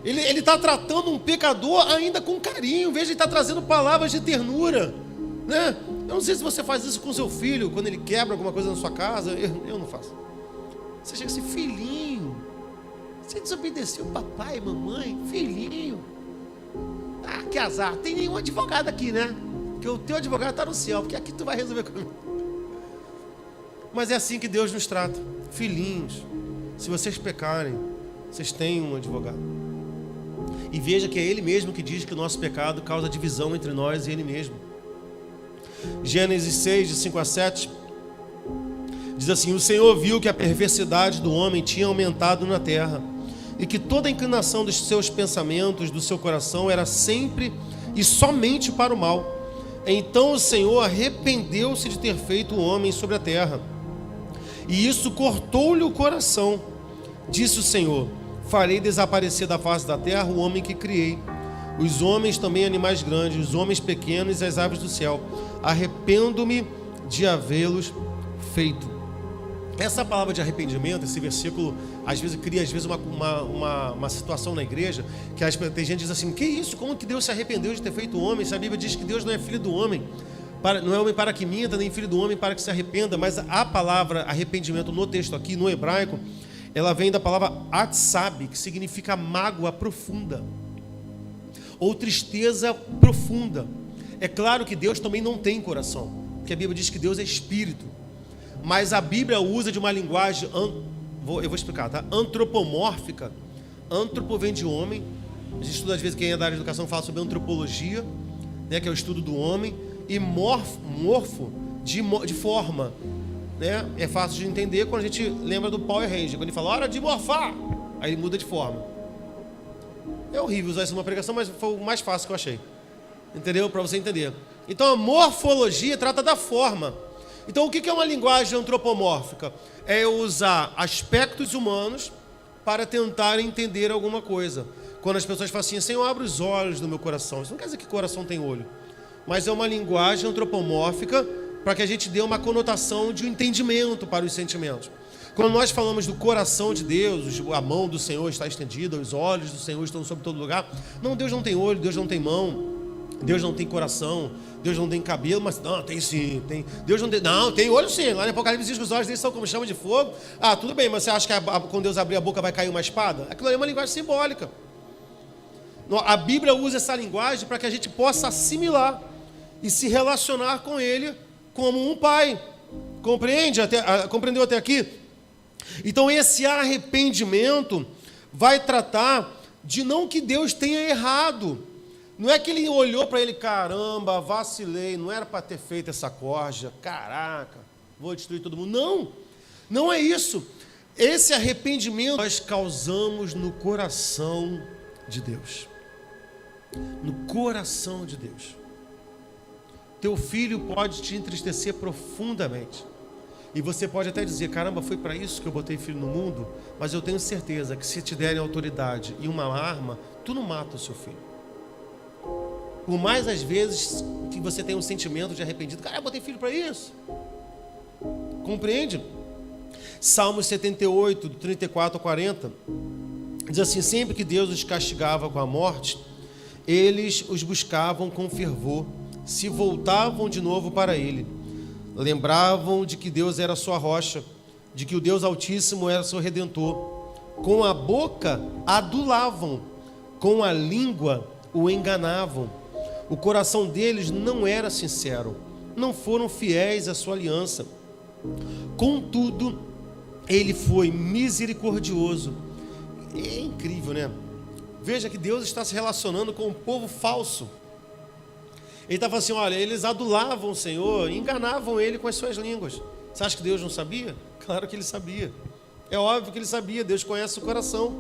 Ele está tratando um pecador ainda com carinho. Veja, ele está trazendo palavras de ternura, né? Eu não sei se você faz isso com seu filho, quando ele quebra alguma coisa na sua casa. Eu não faço. Você chega assim, filhinho, você desobedeceu papai e mamãe, filhinho. Ah, que azar, tem nenhum advogado aqui, né? Porque o teu advogado está no céu, porque aqui tu vai resolver comigo. Mas é assim que Deus nos trata. Filhinhos, se vocês pecarem, vocês têm um advogado. E veja que é Ele mesmo que diz que o nosso pecado causa divisão entre nós e Ele mesmo. Gênesis 6, de 5 a 7, diz assim: o Senhor viu que a perversidade do homem tinha aumentado na terra, e que toda a inclinação dos seus pensamentos, do seu coração, era sempre e somente para o mal. Então o Senhor arrependeu-se de ter feito o homem sobre a terra, e isso cortou-lhe o coração. Disse o Senhor: farei desaparecer da face da terra o homem que criei, os homens também animais grandes, os homens pequenos e as aves do céu. Arrependo-me de havê-los feito. Essa palavra de arrependimento, esse versículo, às vezes cria uma situação na igreja, que tem gente que diz assim: que isso? Como que Deus se arrependeu de ter feito o homem? Se a Bíblia diz que Deus não é filho do homem, não é homem para que minta, nem filho do homem para que se arrependa. Mas a palavra arrependimento no texto aqui, no hebraico, ela vem da palavra atsab, que significa mágoa profunda, ou tristeza profunda. É claro que Deus também não tem coração, porque a Bíblia diz que Deus é espírito, mas a Bíblia usa de uma linguagem eu vou explicar, tá? Antropomórfica. Antropo vem de homem. A gente estuda, às vezes, quem é da área de educação fala sobre antropologia, né, que é o estudo do homem. E morfo de forma, né? É fácil de entender quando a gente lembra do Power Ranger, quando ele fala, hora de morfar, aí ele muda de forma. É horrível usar isso numa pregação, mas foi o mais fácil que eu achei. Entendeu? Para você entender. Então a morfologia trata da forma. Então o que é uma linguagem antropomórfica? É eu usar aspectos humanos para tentar entender alguma coisa. Quando as pessoas falam assim, Senhor, abre os olhos do meu coração. Isso não quer dizer que coração tem olho. Mas é uma linguagem antropomórfica para que a gente dê uma conotação de um entendimento para os sentimentos. Quando nós falamos do coração de Deus, a mão do Senhor está estendida, os olhos do Senhor estão sobre todo lugar. Não, Deus não tem olho, Deus não tem mão, Deus não tem coração, Deus não tem cabelo, mas não, tem sim, tem. Deus não tem, não, tem olho sim. Lá no Apocalipse diz que os olhos dele são como chama de fogo. Ah, tudo bem, mas você acha que quando Deus abrir a boca vai cair uma espada? Aquilo ali é uma linguagem simbólica. A Bíblia usa essa linguagem para que a gente possa assimilar e se relacionar com Ele como um pai. Compreendeu até aqui? Então esse arrependimento vai tratar de não que Deus tenha errado. Não é que ele olhou para ele, caramba, vacilei, não era para ter feito essa corja, caraca, vou destruir todo mundo. Não, não é isso. Esse arrependimento nós causamos no coração de Deus. No coração de Deus. Teu filho pode te entristecer profundamente. E você pode até dizer, caramba, foi para isso que eu botei filho no mundo? Mas eu tenho certeza que se te derem autoridade e uma arma, tu não mata o seu filho. Por mais às vezes que você tenha um sentimento de arrependido, cara, eu botei filho para isso. Compreende? Salmos 78, do 34 ao 40, diz assim, sempre que Deus os castigava com a morte, eles os buscavam com fervor, se voltavam de novo para Ele. Lembravam de que Deus era sua rocha, de que o Deus Altíssimo era seu Redentor. Com a boca adulavam, com a língua o enganavam. O coração deles não era sincero, não foram fiéis à sua aliança. Contudo, Ele foi misericordioso. É incrível, né? Veja que Deus está se relacionando com um povo falso. Ele está falando assim, olha, eles adulavam o Senhor, enganavam Ele com as suas línguas. Você acha que Deus não sabia? Claro que Ele sabia. É óbvio que Ele sabia, Deus conhece o coração.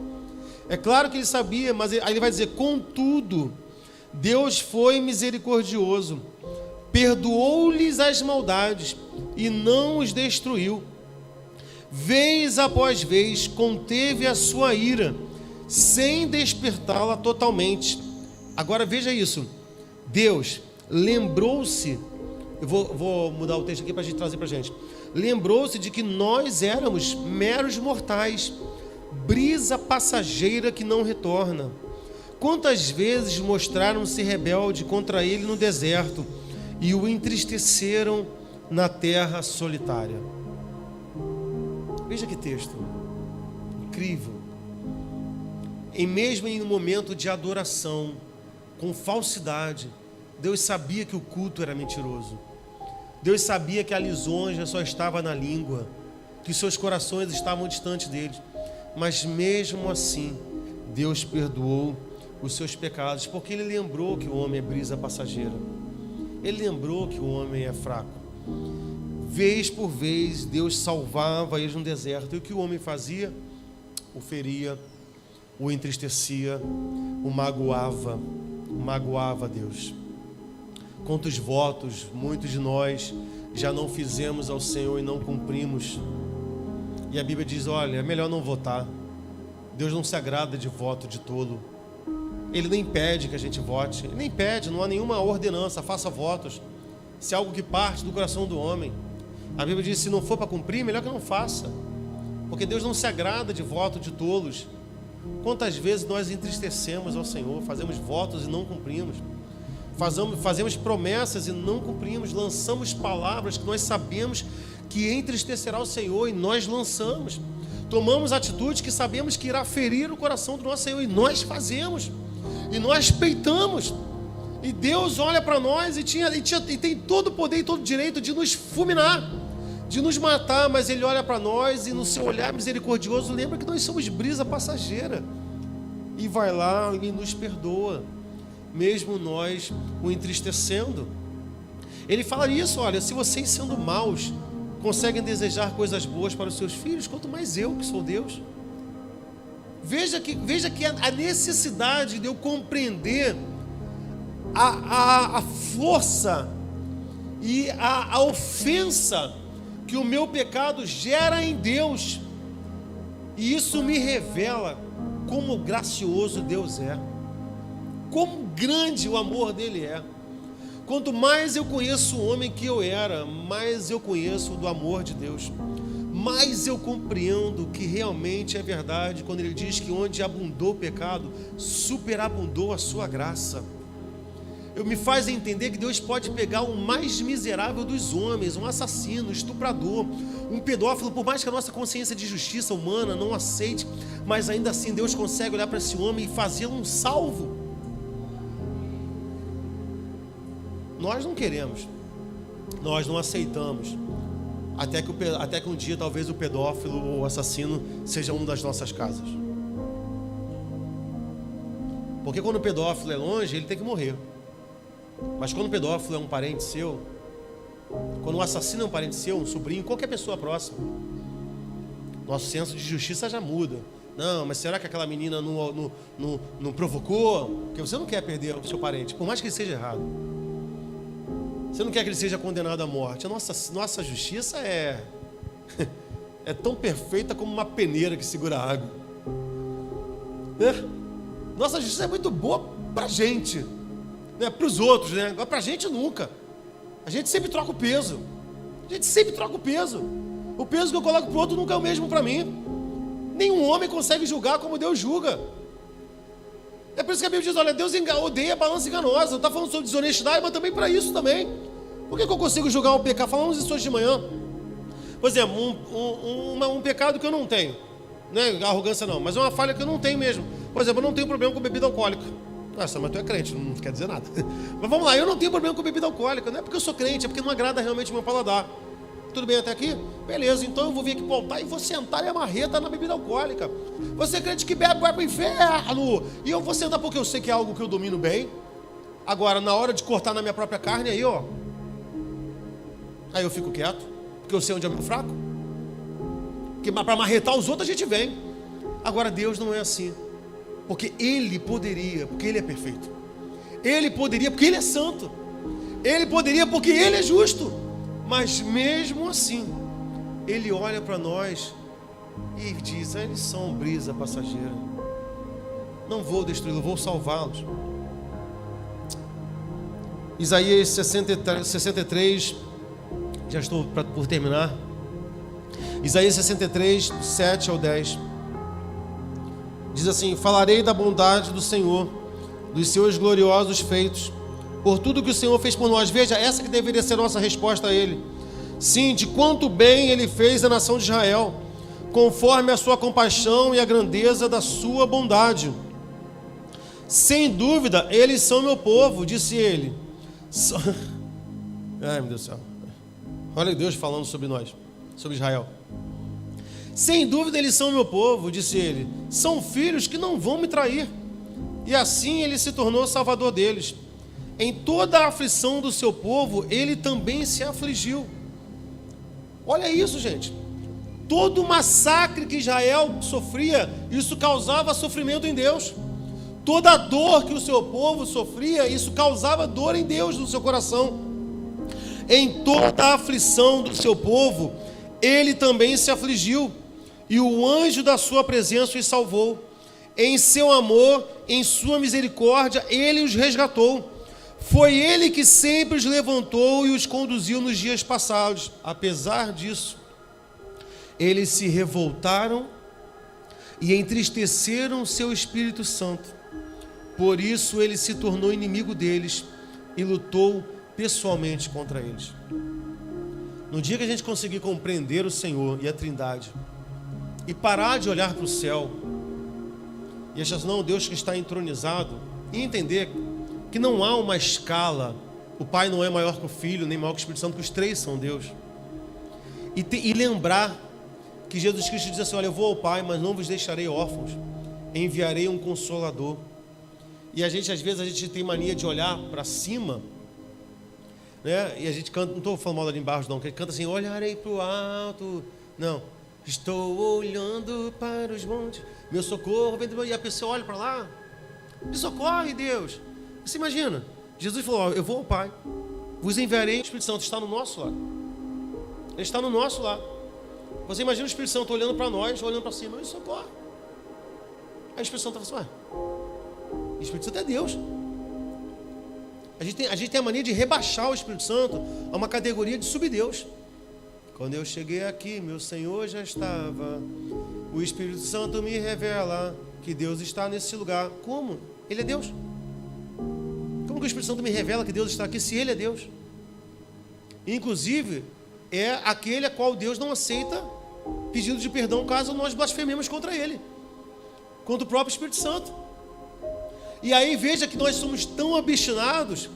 É claro que Ele sabia, mas aí Ele vai dizer, contudo, Deus foi misericordioso, perdoou-lhes as maldades e não os destruiu. Vez após vez, conteve a sua ira, sem despertá-la totalmente. Agora veja isso, Deus lembrou-se, eu vou mudar o texto aqui para a gente trazer para a gente, lembrou-se de que nós éramos meros mortais, brisa passageira que não retorna. Quantas vezes mostraram-se rebelde contra ele no deserto e o entristeceram na terra solitária. Veja que texto incrível. E mesmo em um momento de adoração, com falsidade, Deus sabia que o culto era mentiroso. Deus sabia que a lisonja só estava na língua, que seus corações estavam distantes dele. Mas mesmo assim, Deus perdoou os seus pecados, porque Ele lembrou que o homem é brisa passageira. Ele lembrou que o homem é fraco. Vez por vez, Deus salvava eles no deserto. E o que o homem fazia? O feria, o entristecia, o magoava Deus. Quantos votos muitos de nós já não fizemos ao Senhor e não cumprimos. E a Bíblia diz, olha, é melhor não votar. Deus não se agrada de voto de tolo. Ele nem pede que a gente vote. Ele nem pede, não há nenhuma ordenança, faça votos. Se é algo que parte do coração do homem. A Bíblia diz, se não for para cumprir, melhor que não faça. Porque Deus não se agrada de voto de tolos. Quantas vezes nós entristecemos ao Senhor, fazemos votos e não cumprimos. Fazemos promessas e não cumprimos. Lançamos palavras que nós sabemos que entristecerá o Senhor e nós lançamos. Tomamos atitudes que sabemos que irá ferir o coração do nosso Senhor e nós fazemos. E nós peitamos. E Deus olha para nós e tem todo o poder e todo o direito de nos fulminar, de nos matar, mas Ele olha para nós e no seu olhar misericordioso lembra que nós somos brisa passageira e vai lá e nos perdoa, mesmo nós o entristecendo. Ele fala isso: olha, se vocês sendo maus conseguem desejar coisas boas para os seus filhos, quanto mais eu que sou Deus. Veja que a necessidade de eu compreender a força e a ofensa que o meu pecado gera em Deus, e isso me revela como gracioso Deus é, como grande o amor dele é. Quanto mais eu conheço o homem que eu era, mais eu conheço do amor de Deus, mais eu compreendo que realmente é verdade quando ele diz que onde abundou o pecado, superabundou a sua graça. Me faz entender que Deus pode pegar o mais miserável dos homens, um assassino, um estuprador, um pedófilo, por mais que a nossa consciência de justiça humana não aceite, mas ainda assim Deus consegue olhar para esse homem e fazê-lo um salvo. Nós não queremos, nós não aceitamos, até que um dia talvez o pedófilo ou o assassino seja um das nossas casas. Porque quando o pedófilo é longe, ele tem que morrer. Mas quando o pedófilo é um parente seu, quando o assassino é um parente seu, um sobrinho, qualquer pessoa próxima, nosso senso de justiça já muda. Não, mas será que aquela menina não provocou? Porque você não quer perder o seu parente, por mais que ele seja errado. Você não quer que ele seja condenado à morte. A nossa justiça é tão perfeita como uma peneira que segura a água. Nossa justiça é muito boa pra gente, né? Para os outros, né? Agora pra gente nunca. A gente sempre troca o peso. O peso que eu coloco pro outro nunca é o mesmo para mim. Nenhum homem consegue julgar como Deus julga. É por isso que a Bíblia diz: olha, Deus odeia a balança enganosa. Não está falando sobre desonestidade, mas também para isso também. Por que eu consigo julgar um pecado? Falamos isso hoje de manhã. Por exemplo, um pecado que eu não tenho, né? Arrogância não, mas é uma falha que eu não tenho mesmo. Por exemplo, eu não tenho problema com bebida alcoólica. Nossa, mas tu é crente, não quer dizer nada. Mas vamos lá, eu não tenho problema com bebida alcoólica. Não é porque eu sou crente, é porque não agrada realmente o meu paladar. Tudo bem até aqui? Beleza, então eu vou vir aqui para o altar e vou sentar e a marreta na bebida alcoólica. Você crente que bebe, vai para o inferno. E eu vou sentar porque eu sei que é algo que eu domino bem. Agora, na hora de cortar na minha própria carne, aí eu fico quieto, porque eu sei onde é o meu fraco. Porque para marretar os outros a gente vem. Agora Deus não é assim. Porque Ele poderia, porque Ele é perfeito. Ele poderia porque Ele é santo. Ele poderia porque Ele é justo. Mas mesmo assim, Ele olha para nós e diz: eles são brisa passageira, não vou destruí-los, vou salvá-los. Isaías 63, já estou por terminar. Isaías 63, 7 ao 10, diz assim: falarei da bondade do Senhor, dos seus gloriosos feitos, por tudo que o Senhor fez por nós. Veja, essa que deveria ser a nossa resposta a Ele. Sim, de quanto bem Ele fez à nação de Israel, conforme a sua compaixão e a grandeza da sua bondade. Sem dúvida, eles são meu povo, disse Ele. Ai, meu Deus do céu. Olha Deus falando sobre nós, sobre Israel. Sem dúvida, eles são meu povo, disse Ele. São filhos que não vão me trair. E assim Ele se tornou salvador deles. Em toda a aflição do seu povo, Ele também se afligiu. Olha isso, gente. Todo o massacre que Israel sofria, isso causava sofrimento em Deus. Toda a dor que o seu povo sofria, isso causava dor em Deus, no seu coração. Em toda a aflição do seu povo, Ele também se afligiu. E o anjo da sua presença os salvou. Em seu amor, em sua misericórdia, Ele os resgatou. Foi Ele que sempre os levantou e os conduziu nos dias passados. Apesar disso, eles se revoltaram e entristeceram seu Espírito Santo. Por isso Ele se tornou inimigo deles e lutou pessoalmente contra eles. No dia que a gente conseguir compreender o Senhor e a Trindade e parar de olhar para o céu e achar assim: não, Deus que está entronizado, e entender que não há uma escala, o Pai não é maior que o Filho, nem maior que o Espírito Santo, que os três são Deus. E lembrar que Jesus Cristo diz assim: olha, eu vou ao Pai, mas não vos deixarei órfãos, enviarei um Consolador. E às vezes a gente tem mania de olhar para cima, né? E a gente canta, não estou falando mal da Barros não, que ele canta assim: olharei para o alto. Não, estou olhando para os montes, meu socorro vem do meu. E a pessoa olha para lá, me socorre, Deus. Você imagina, Jesus falou: ó, eu vou ao Pai, vos enviarei. O Espírito Santo está no nosso lado, ele está no nosso lado. Você imagina o Espírito Santo olhando para nós, olhando para cima, me socorre. Aí o Espírito Santo está assim: o Espírito Santo é Deus. A gente tem a mania de rebaixar o Espírito Santo a uma categoria de subdeus. Quando eu cheguei aqui, meu Senhor já estava. O Espírito Santo me revela que Deus está nesse lugar. Como? Ele é Deus. Como que o Espírito Santo me revela que Deus está aqui se Ele é Deus? Inclusive, é aquele a qual Deus não aceita pedido de perdão caso nós blasfememos contra Ele, contra o próprio Espírito Santo. E aí veja que nós somos tão obstinados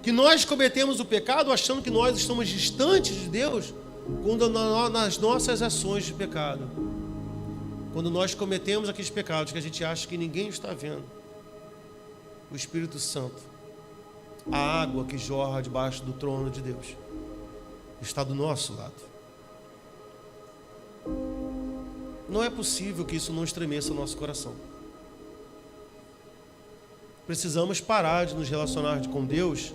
que nós cometemos o pecado achando que nós estamos distantes de Deus, quando nas nossas ações de pecado, quando nós cometemos aqueles pecados que a gente acha que ninguém está vendo, o Espírito Santo, a água que jorra debaixo do trono de Deus, está do nosso lado. Não é possível que isso não estremeça o nosso coração. Precisamos parar de nos relacionar com Deus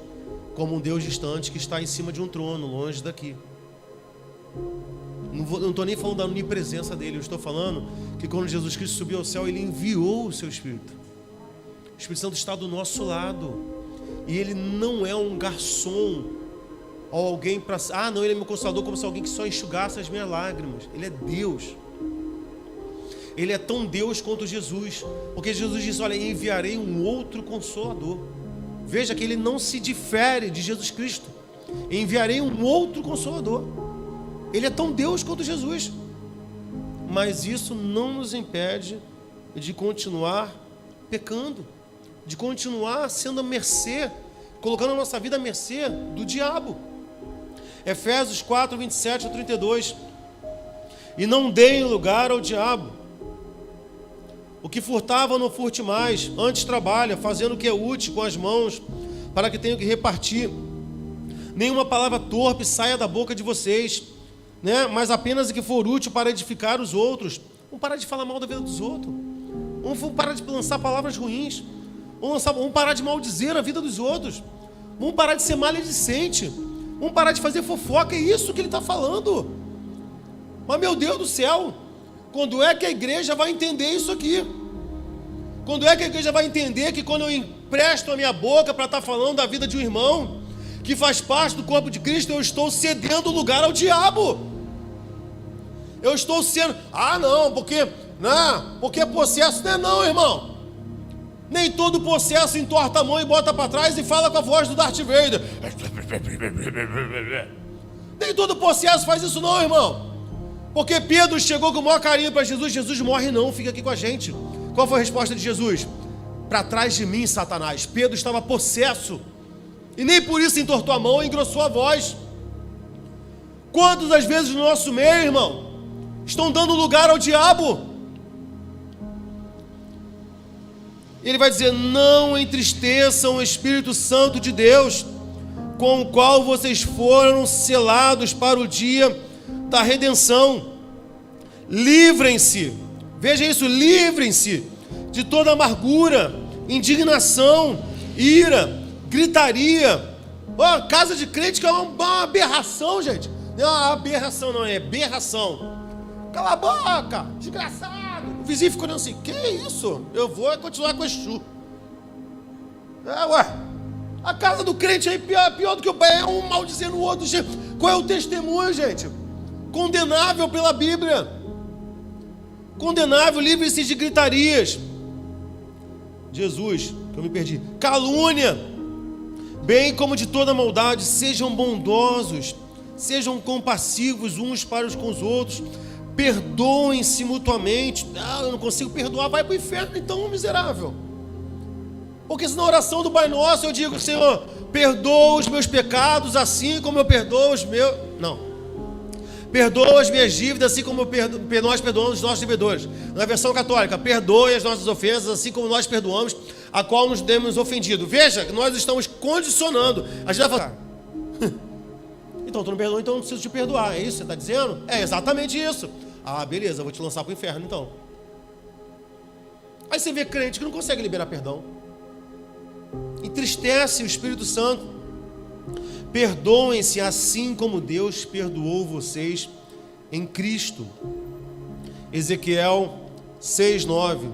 como um Deus distante que está em cima de um trono, longe daqui. Não estou nem falando da onipresença dele, eu estou falando que quando Jesus Cristo subiu ao céu, Ele enviou o seu Espírito. O Espírito Santo está do nosso lado. E Ele não é um garçom ou alguém para... não, Ele é meu Consolador, como se alguém que só enxugasse as minhas lágrimas. Ele é Deus. Ele é tão Deus quanto Jesus, porque Jesus disse: olha, enviarei um outro Consolador. Veja que Ele não se difere de Jesus Cristo. Enviarei um outro Consolador. Ele é tão Deus quanto Jesus. Mas isso não nos impede de continuar pecando, de continuar sendo à mercê, colocando a nossa vida à mercê do diabo. Efésios 4, 27 a 32. E não deem lugar ao diabo. O que furtava não furte mais, antes trabalha, fazendo o que é útil com as mãos, para que tenham que repartir. Nenhuma palavra torpe saia da boca de vocês, né? Mas apenas o que for útil para edificar os outros. Vamos parar de falar mal da vida dos outros. Vamos parar de lançar palavras ruins. Vamos parar de maldizer a vida dos outros. Vamos parar de ser maledicente. Vamos parar de fazer fofoca. É isso que ele está falando. Mas, meu Deus do céu, quando é que a igreja vai entender isso aqui? Quando é que a igreja vai entender que quando eu empresto a minha boca para estar falando da vida de um irmão que faz parte do corpo de Cristo, eu estou cedendo lugar ao diabo? Eu estou sendo... porque possesso não é não, irmão. Nem todo possesso entorta a mão e bota para trás e fala com a voz do Darth Vader. Nem todo possesso faz isso não, irmão. Porque Pedro chegou com o maior carinho para Jesus. Jesus morre não, fica aqui com a gente. Qual foi a resposta de Jesus? Para trás de mim, Satanás. Pedro estava possesso. E nem por isso entortou a mão e engrossou a voz. Quantas das vezes no nosso meio, irmão, estão dando lugar ao diabo? Ele vai dizer: não entristeçam o Espírito Santo de Deus, com o qual vocês foram selados para o dia da redenção. Livrem-se, veja isso, livrem-se de toda amargura, indignação, ira, gritaria. Casa de crente que é uma aberração, gente. Não é uma aberração, não, é berração. Cala a boca, desgraçado. O vizinho ficou olhando assim: que isso? Eu vou continuar com o Exu. A casa do crente aí é pior do que o pai, é um maldizendo o outro. Qual é o testemunho, gente? Condenável pela Bíblia. Condenável, livre-se de gritarias. Jesus, que eu me perdi. Calúnia, bem como de toda maldade. Sejam bondosos, sejam compassivos uns para os com os outros. Perdoem-se mutuamente. Eu não consigo perdoar, vai para o inferno então, miserável. Porque se na oração do Pai Nosso eu digo: Senhor, perdoa os meus pecados assim como eu perdoo os meus... Não. Perdoa as minhas dívidas, assim como nós perdoamos os nossos devedores. Na versão católica, perdoe as nossas ofensas, assim como nós perdoamos a qual nos demos ofendido. Veja, nós estamos condicionando. A gente vai falar, então tu não perdoa, então eu não preciso te perdoar. É isso que você está dizendo? É exatamente isso. Ah, beleza, eu vou te lançar para o inferno então. Aí você vê crente que não consegue liberar perdão. Entristece o Espírito Santo. Perdoem-se assim como Deus perdoou vocês em Cristo. Ezequiel 6:9.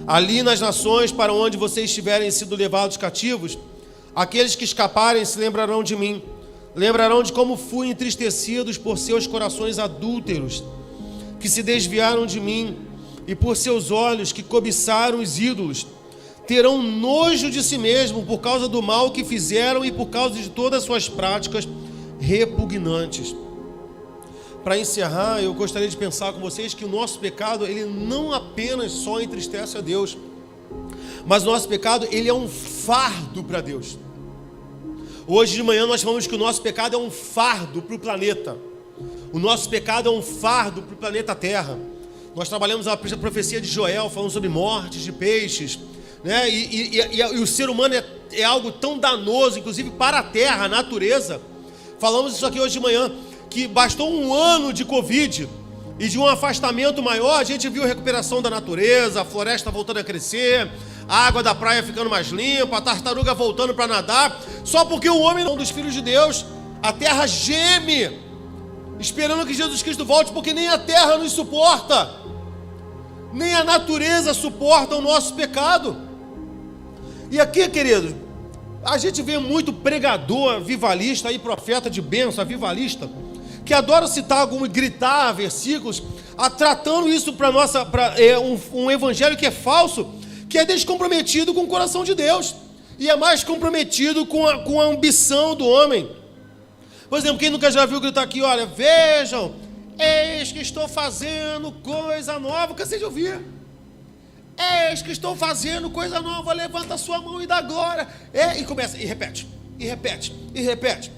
Ali nas nações para onde vocês tiverem sido levados cativos, aqueles que escaparem se lembrarão de mim. Lembrarão de como fui entristecidos por seus corações adúlteros, que se desviaram de mim, e por seus olhos que cobiçaram os ídolos. Terão nojo de si mesmo por causa do mal que fizeram e por causa de todas as suas práticas repugnantes. Para encerrar, eu gostaria de pensar com vocês que o nosso pecado, ele não apenas só entristece a Deus, mas o nosso pecado, ele é um fardo para Deus. Hoje de manhã nós falamos que o nosso pecado é um fardo para o planeta. O nosso pecado é um fardo para o planeta Terra. Nós trabalhamos a profecia de Joel, falando sobre mortes de peixes, né? E o ser humano é algo tão danoso, inclusive para a terra, a natureza. Falamos isso aqui hoje de manhã, que bastou um ano de Covid e de um afastamento maior, a gente viu a recuperação da natureza, a floresta voltando a crescer, a água da praia ficando mais limpa, a tartaruga voltando para nadar, só porque o homem não é um dos filhos de Deus. A terra geme, esperando que Jesus Cristo volte, porque nem a terra nos suporta, nem a natureza suporta o nosso pecado. E aqui, querido, a gente vê muito pregador avivalista, aí, profeta de bênção, avivalista, que adora citar e gritar versículos, tratando isso para um evangelho que é falso, que é descomprometido com o coração de Deus, e é mais comprometido com a ambição do homem. Por exemplo, quem nunca já viu gritar aqui, olha, vejam, eis que estou fazendo coisa nova, cansei de ouvir. Eis que estou fazendo coisa nova, levanta a sua mão e dá glória. E começa, e repete, e repete, e repete.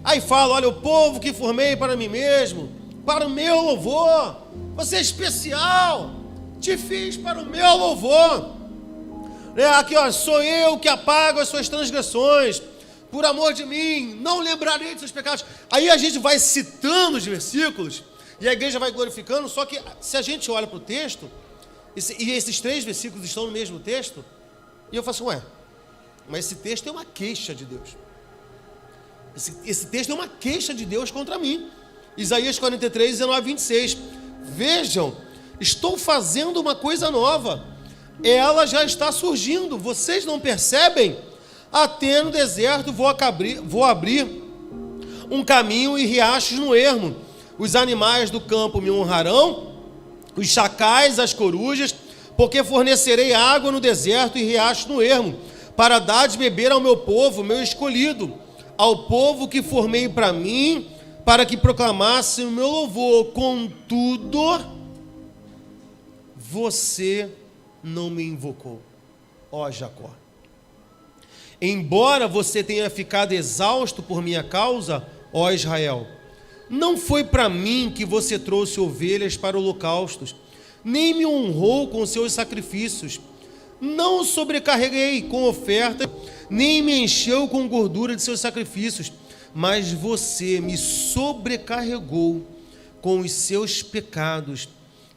Aí fala, olha, o povo que formei para mim mesmo, para o meu louvor, você é especial, te fiz para o meu louvor. Aqui, ó, sou eu que apago as suas transgressões, por amor de mim, não lembrarei dos seus pecados. Aí a gente vai citando os versículos, e a igreja vai glorificando, só que se a gente olha para o texto, e esses 3 versículos estão no mesmo texto, e eu faço, mas esse texto é uma queixa de Deus. Esse texto é uma queixa de Deus contra mim. Isaías 43, 19 a 26. Vejam, estou fazendo uma coisa nova, ela já está surgindo, vocês não percebem? Até no deserto vou abrir um caminho e riachos no ermo. Os animais do campo me honrarão, os chacais, as corujas, porque fornecerei água no deserto e riachos no ermo, para dar de beber ao meu povo, meu escolhido, ao povo que formei para mim, para que proclamasse o meu louvor. Contudo, você não me invocou, ó Jacó. Embora você tenha ficado exausto por minha causa, ó Israel, não foi para mim que você trouxe ovelhas para holocaustos, nem me honrou com seus sacrifícios. Não sobrecarreguei com oferta, nem me encheu com gordura de seus sacrifícios, mas você me sobrecarregou com os seus pecados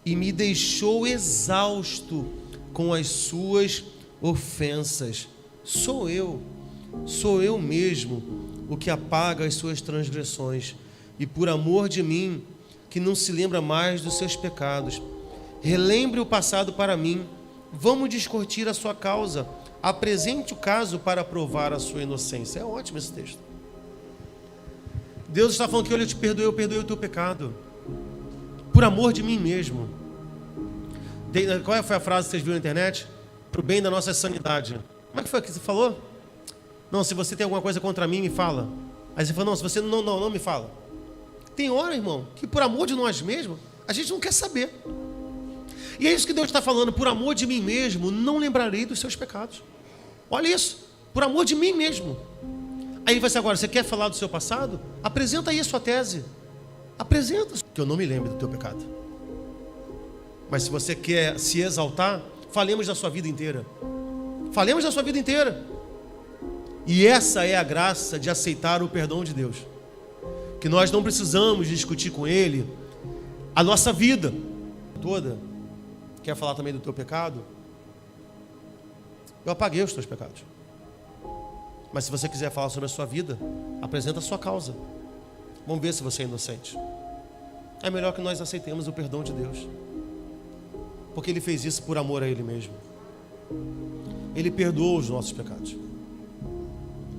e me deixou exausto com as suas ofensas. Sou eu mesmo o que apaga as suas transgressões, e por amor de mim, que não se lembra mais dos seus pecados. Relembre o passado para mim, vamos discutir a sua causa, apresente o caso para provar a sua inocência. É ótimo esse texto. Deus está falando que eu perdoei o teu pecado, por amor de mim mesmo. Qual foi a frase que vocês viram na internet? Para o bem da nossa sanidade. Como é que foi que você falou? Não, se você tem alguma coisa contra mim, me fala. Aí você falou, não, se você não me fala. Tem hora, irmão, que por amor de nós mesmos, a gente não quer saber. E é isso que Deus está falando, por amor de mim mesmo, não lembrarei dos seus pecados. Olha isso, por amor de mim mesmo. Aí ele vai assim, agora, você quer falar do seu passado? Apresenta aí a sua tese. Apresenta. Que eu não me lembre do teu pecado. Mas se você quer se exaltar, falemos da sua vida inteira. Falemos da sua vida inteira. E essa é a graça de aceitar o perdão de Deus. Que nós não precisamos discutir com Ele a nossa vida toda. Quer falar também do teu pecado? Eu apaguei os teus pecados. Mas se você quiser falar sobre a sua vida, apresenta a sua causa. Vamos ver se você é inocente. É melhor que nós aceitemos o perdão de Deus. Porque Ele fez isso por amor a Ele mesmo. Ele perdoou os nossos pecados.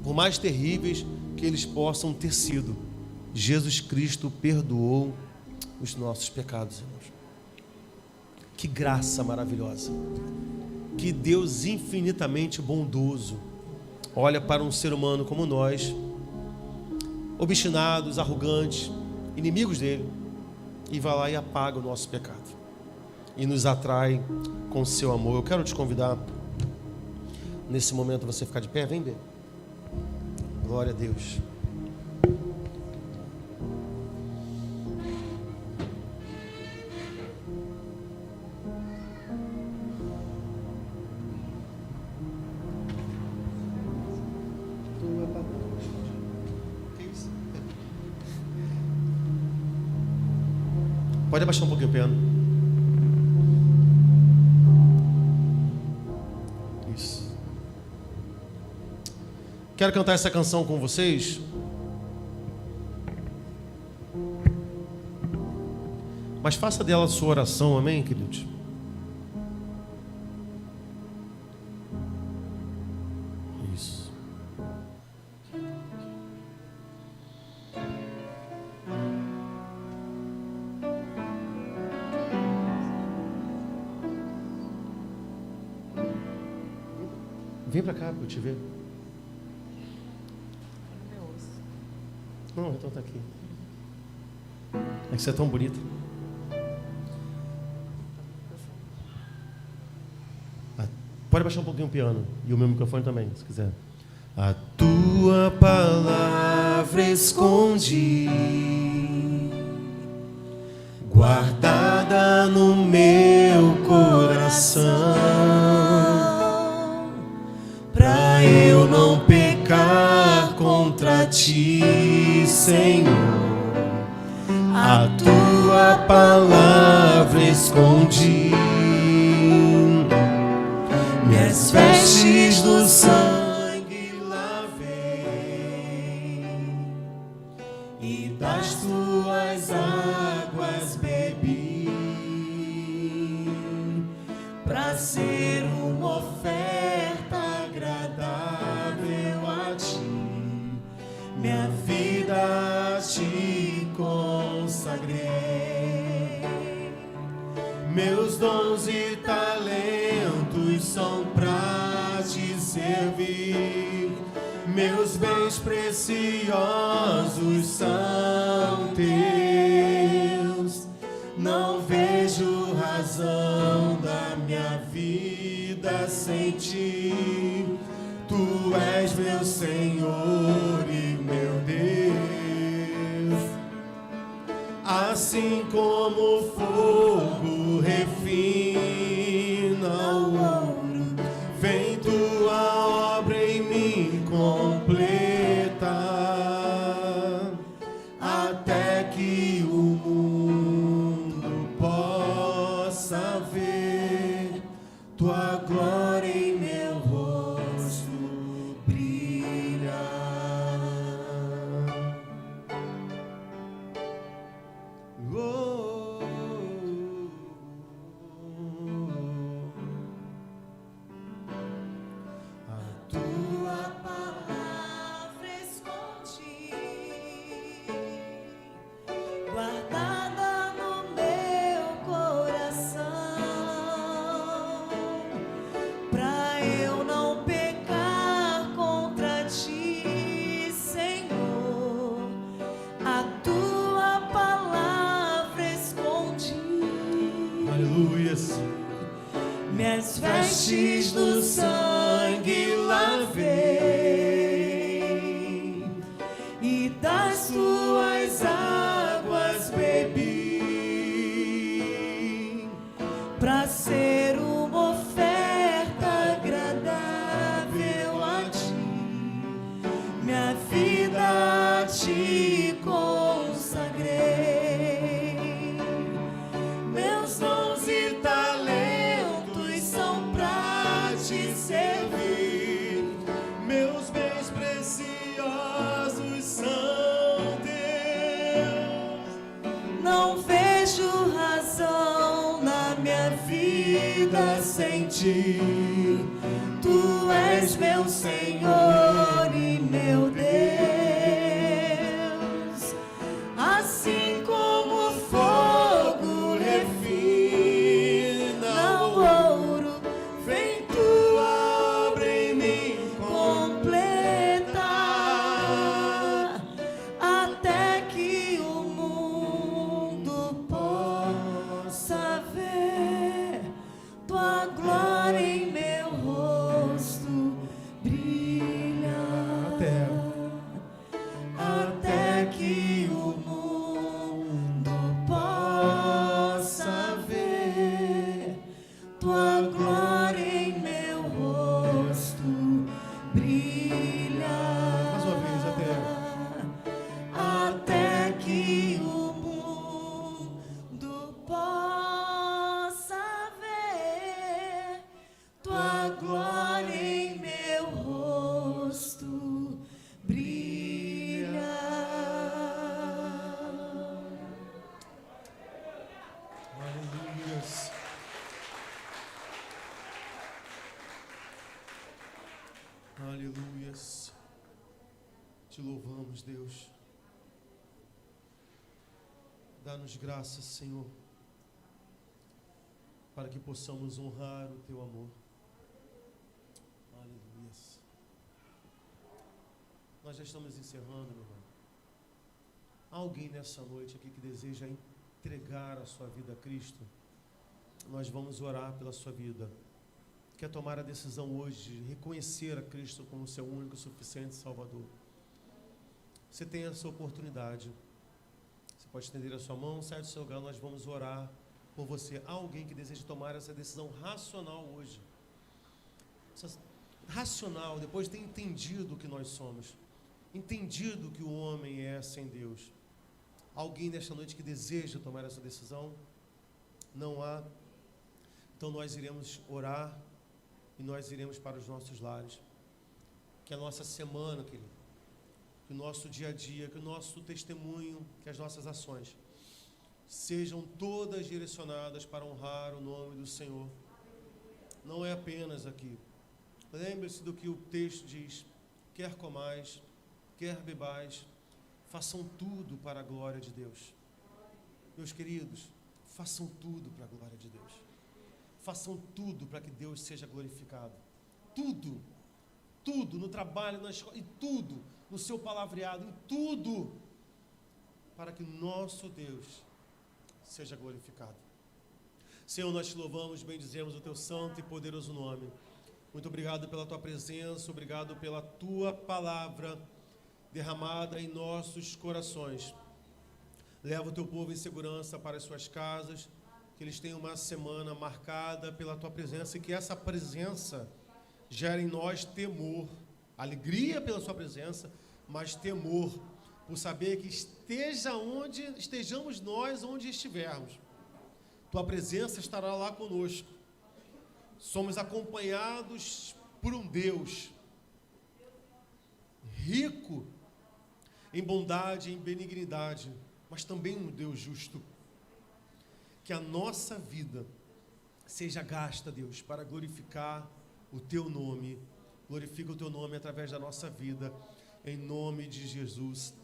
Por mais terríveis que eles possam ter sido, Jesus Cristo perdoou os nossos pecados, irmãos. Que graça maravilhosa. Que Deus infinitamente bondoso olha para um ser humano como nós, obstinados, arrogantes, inimigos dele, e vai lá e apaga o nosso pecado e nos atrai com o seu amor. Eu quero te convidar nesse momento a você ficar de pé. Vem ver. Glória a Deus. Pode abaixar um pouquinho o piano. Isso. Quero cantar essa canção com vocês. Mas faça dela a sua oração, amém, queridos? Isso. Vem pra cá para eu te ver. Não, então tá aqui. É que você é tão bonita. Pode baixar um pouquinho o piano. E o meu microfone também, se quiser. A tua palavra escondi, guardada no meu coração, pra eu não pecar contra ti, Senhor. A tua palavra escondi, minhas vestes do sangue lavei, e das tuas águas bebi, pra ser uma oferta agradável a ti. Minha vida te consagrei, meus dons e talentos são pra te servir, meus bens preciosos são teus. Não vejo razão da minha vida sem ti. Tu és meu Senhor e meu Deus. Assim como o fogo refina o ouro, vem tua obra em mim completa, até que o mundo possa ver tua glória em meu rosto brilhar. Oh, a tua palavra escondi, guardada no meu coração, pra eu não pecar contra ti, Senhor. A tua palavra escondi, aleluia. minhas vestes do sangue lavei, ti. Tu és meu Senhor e meu Deus. Assim como o fogo refina o ouro, vem tua obra em mim completar, até que o mundo possa ver tua glória em meu rosto brilhar, até que o mundo possa ver tua glória em meu rosto brilhar. Mais uma vez, até que o mundo possa ver tua glória em meu rosto brilhar. Aleluias. Aleluias. Te louvamos, Deus. Dá-nos graça, Senhor, para que possamos honrar o teu amor. Aleluias. Nós já estamos encerrando, meu irmão. Há alguém nessa noite aqui que deseja entregar a sua vida a Cristo? Nós vamos orar pela sua vida. Quer tomar a decisão hoje de reconhecer a Cristo como seu único e suficiente Salvador? Você tem essa oportunidade. Você pode estender a sua mão, sai do seu lugar, nós vamos orar por você. Há alguém que deseja tomar essa decisão racional hoje? Racional, depois de ter entendido o que nós somos, entendido que o homem é sem Deus. Alguém nesta noite que deseja tomar essa decisão? Não há. Então nós iremos orar e nós iremos para os nossos lares. Que a nossa semana, querido, que o nosso dia a dia, que o nosso testemunho, que as nossas ações sejam todas direcionadas para honrar o nome do Senhor. Não é apenas aqui. Lembre-se do que o texto diz: quer comais, quer bebais, façam tudo para a glória de Deus. Meus queridos, façam tudo para a glória de Deus. Façam tudo para que Deus seja glorificado. Tudo, tudo, no trabalho, na escola, e tudo, no seu palavreado, em tudo, para que nosso Deus seja glorificado. Senhor, nós te louvamos, bendizemos o teu santo e poderoso nome. Muito obrigado pela tua presença, obrigado pela tua palavra derramada em nossos corações. Leva o teu povo em segurança para as suas casas, que eles tenham uma semana marcada pela tua presença e que essa presença gere em nós temor, alegria pela sua presença, mas temor por saber que estejamos nós onde estivermos, tua presença estará lá conosco. Somos acompanhados por um Deus rico em bondade, em benignidade, mas também um Deus justo. Que a nossa vida seja gasta, Deus, para glorificar o teu nome. Glorifica o teu nome através da nossa vida, em nome de Jesus.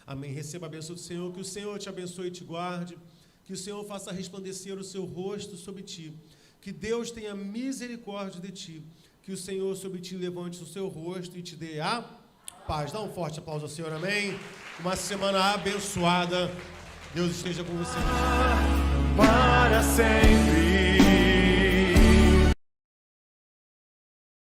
Amém. Receba a bênção do Senhor, que o Senhor te abençoe e te guarde, que o Senhor faça resplandecer o seu rosto sobre ti, que Deus tenha misericórdia de ti, que o Senhor sobre ti levante o seu rosto e te dê a paz. Dá um forte aplauso ao Senhor, amém. Uma semana abençoada. Deus esteja com você. Para sempre.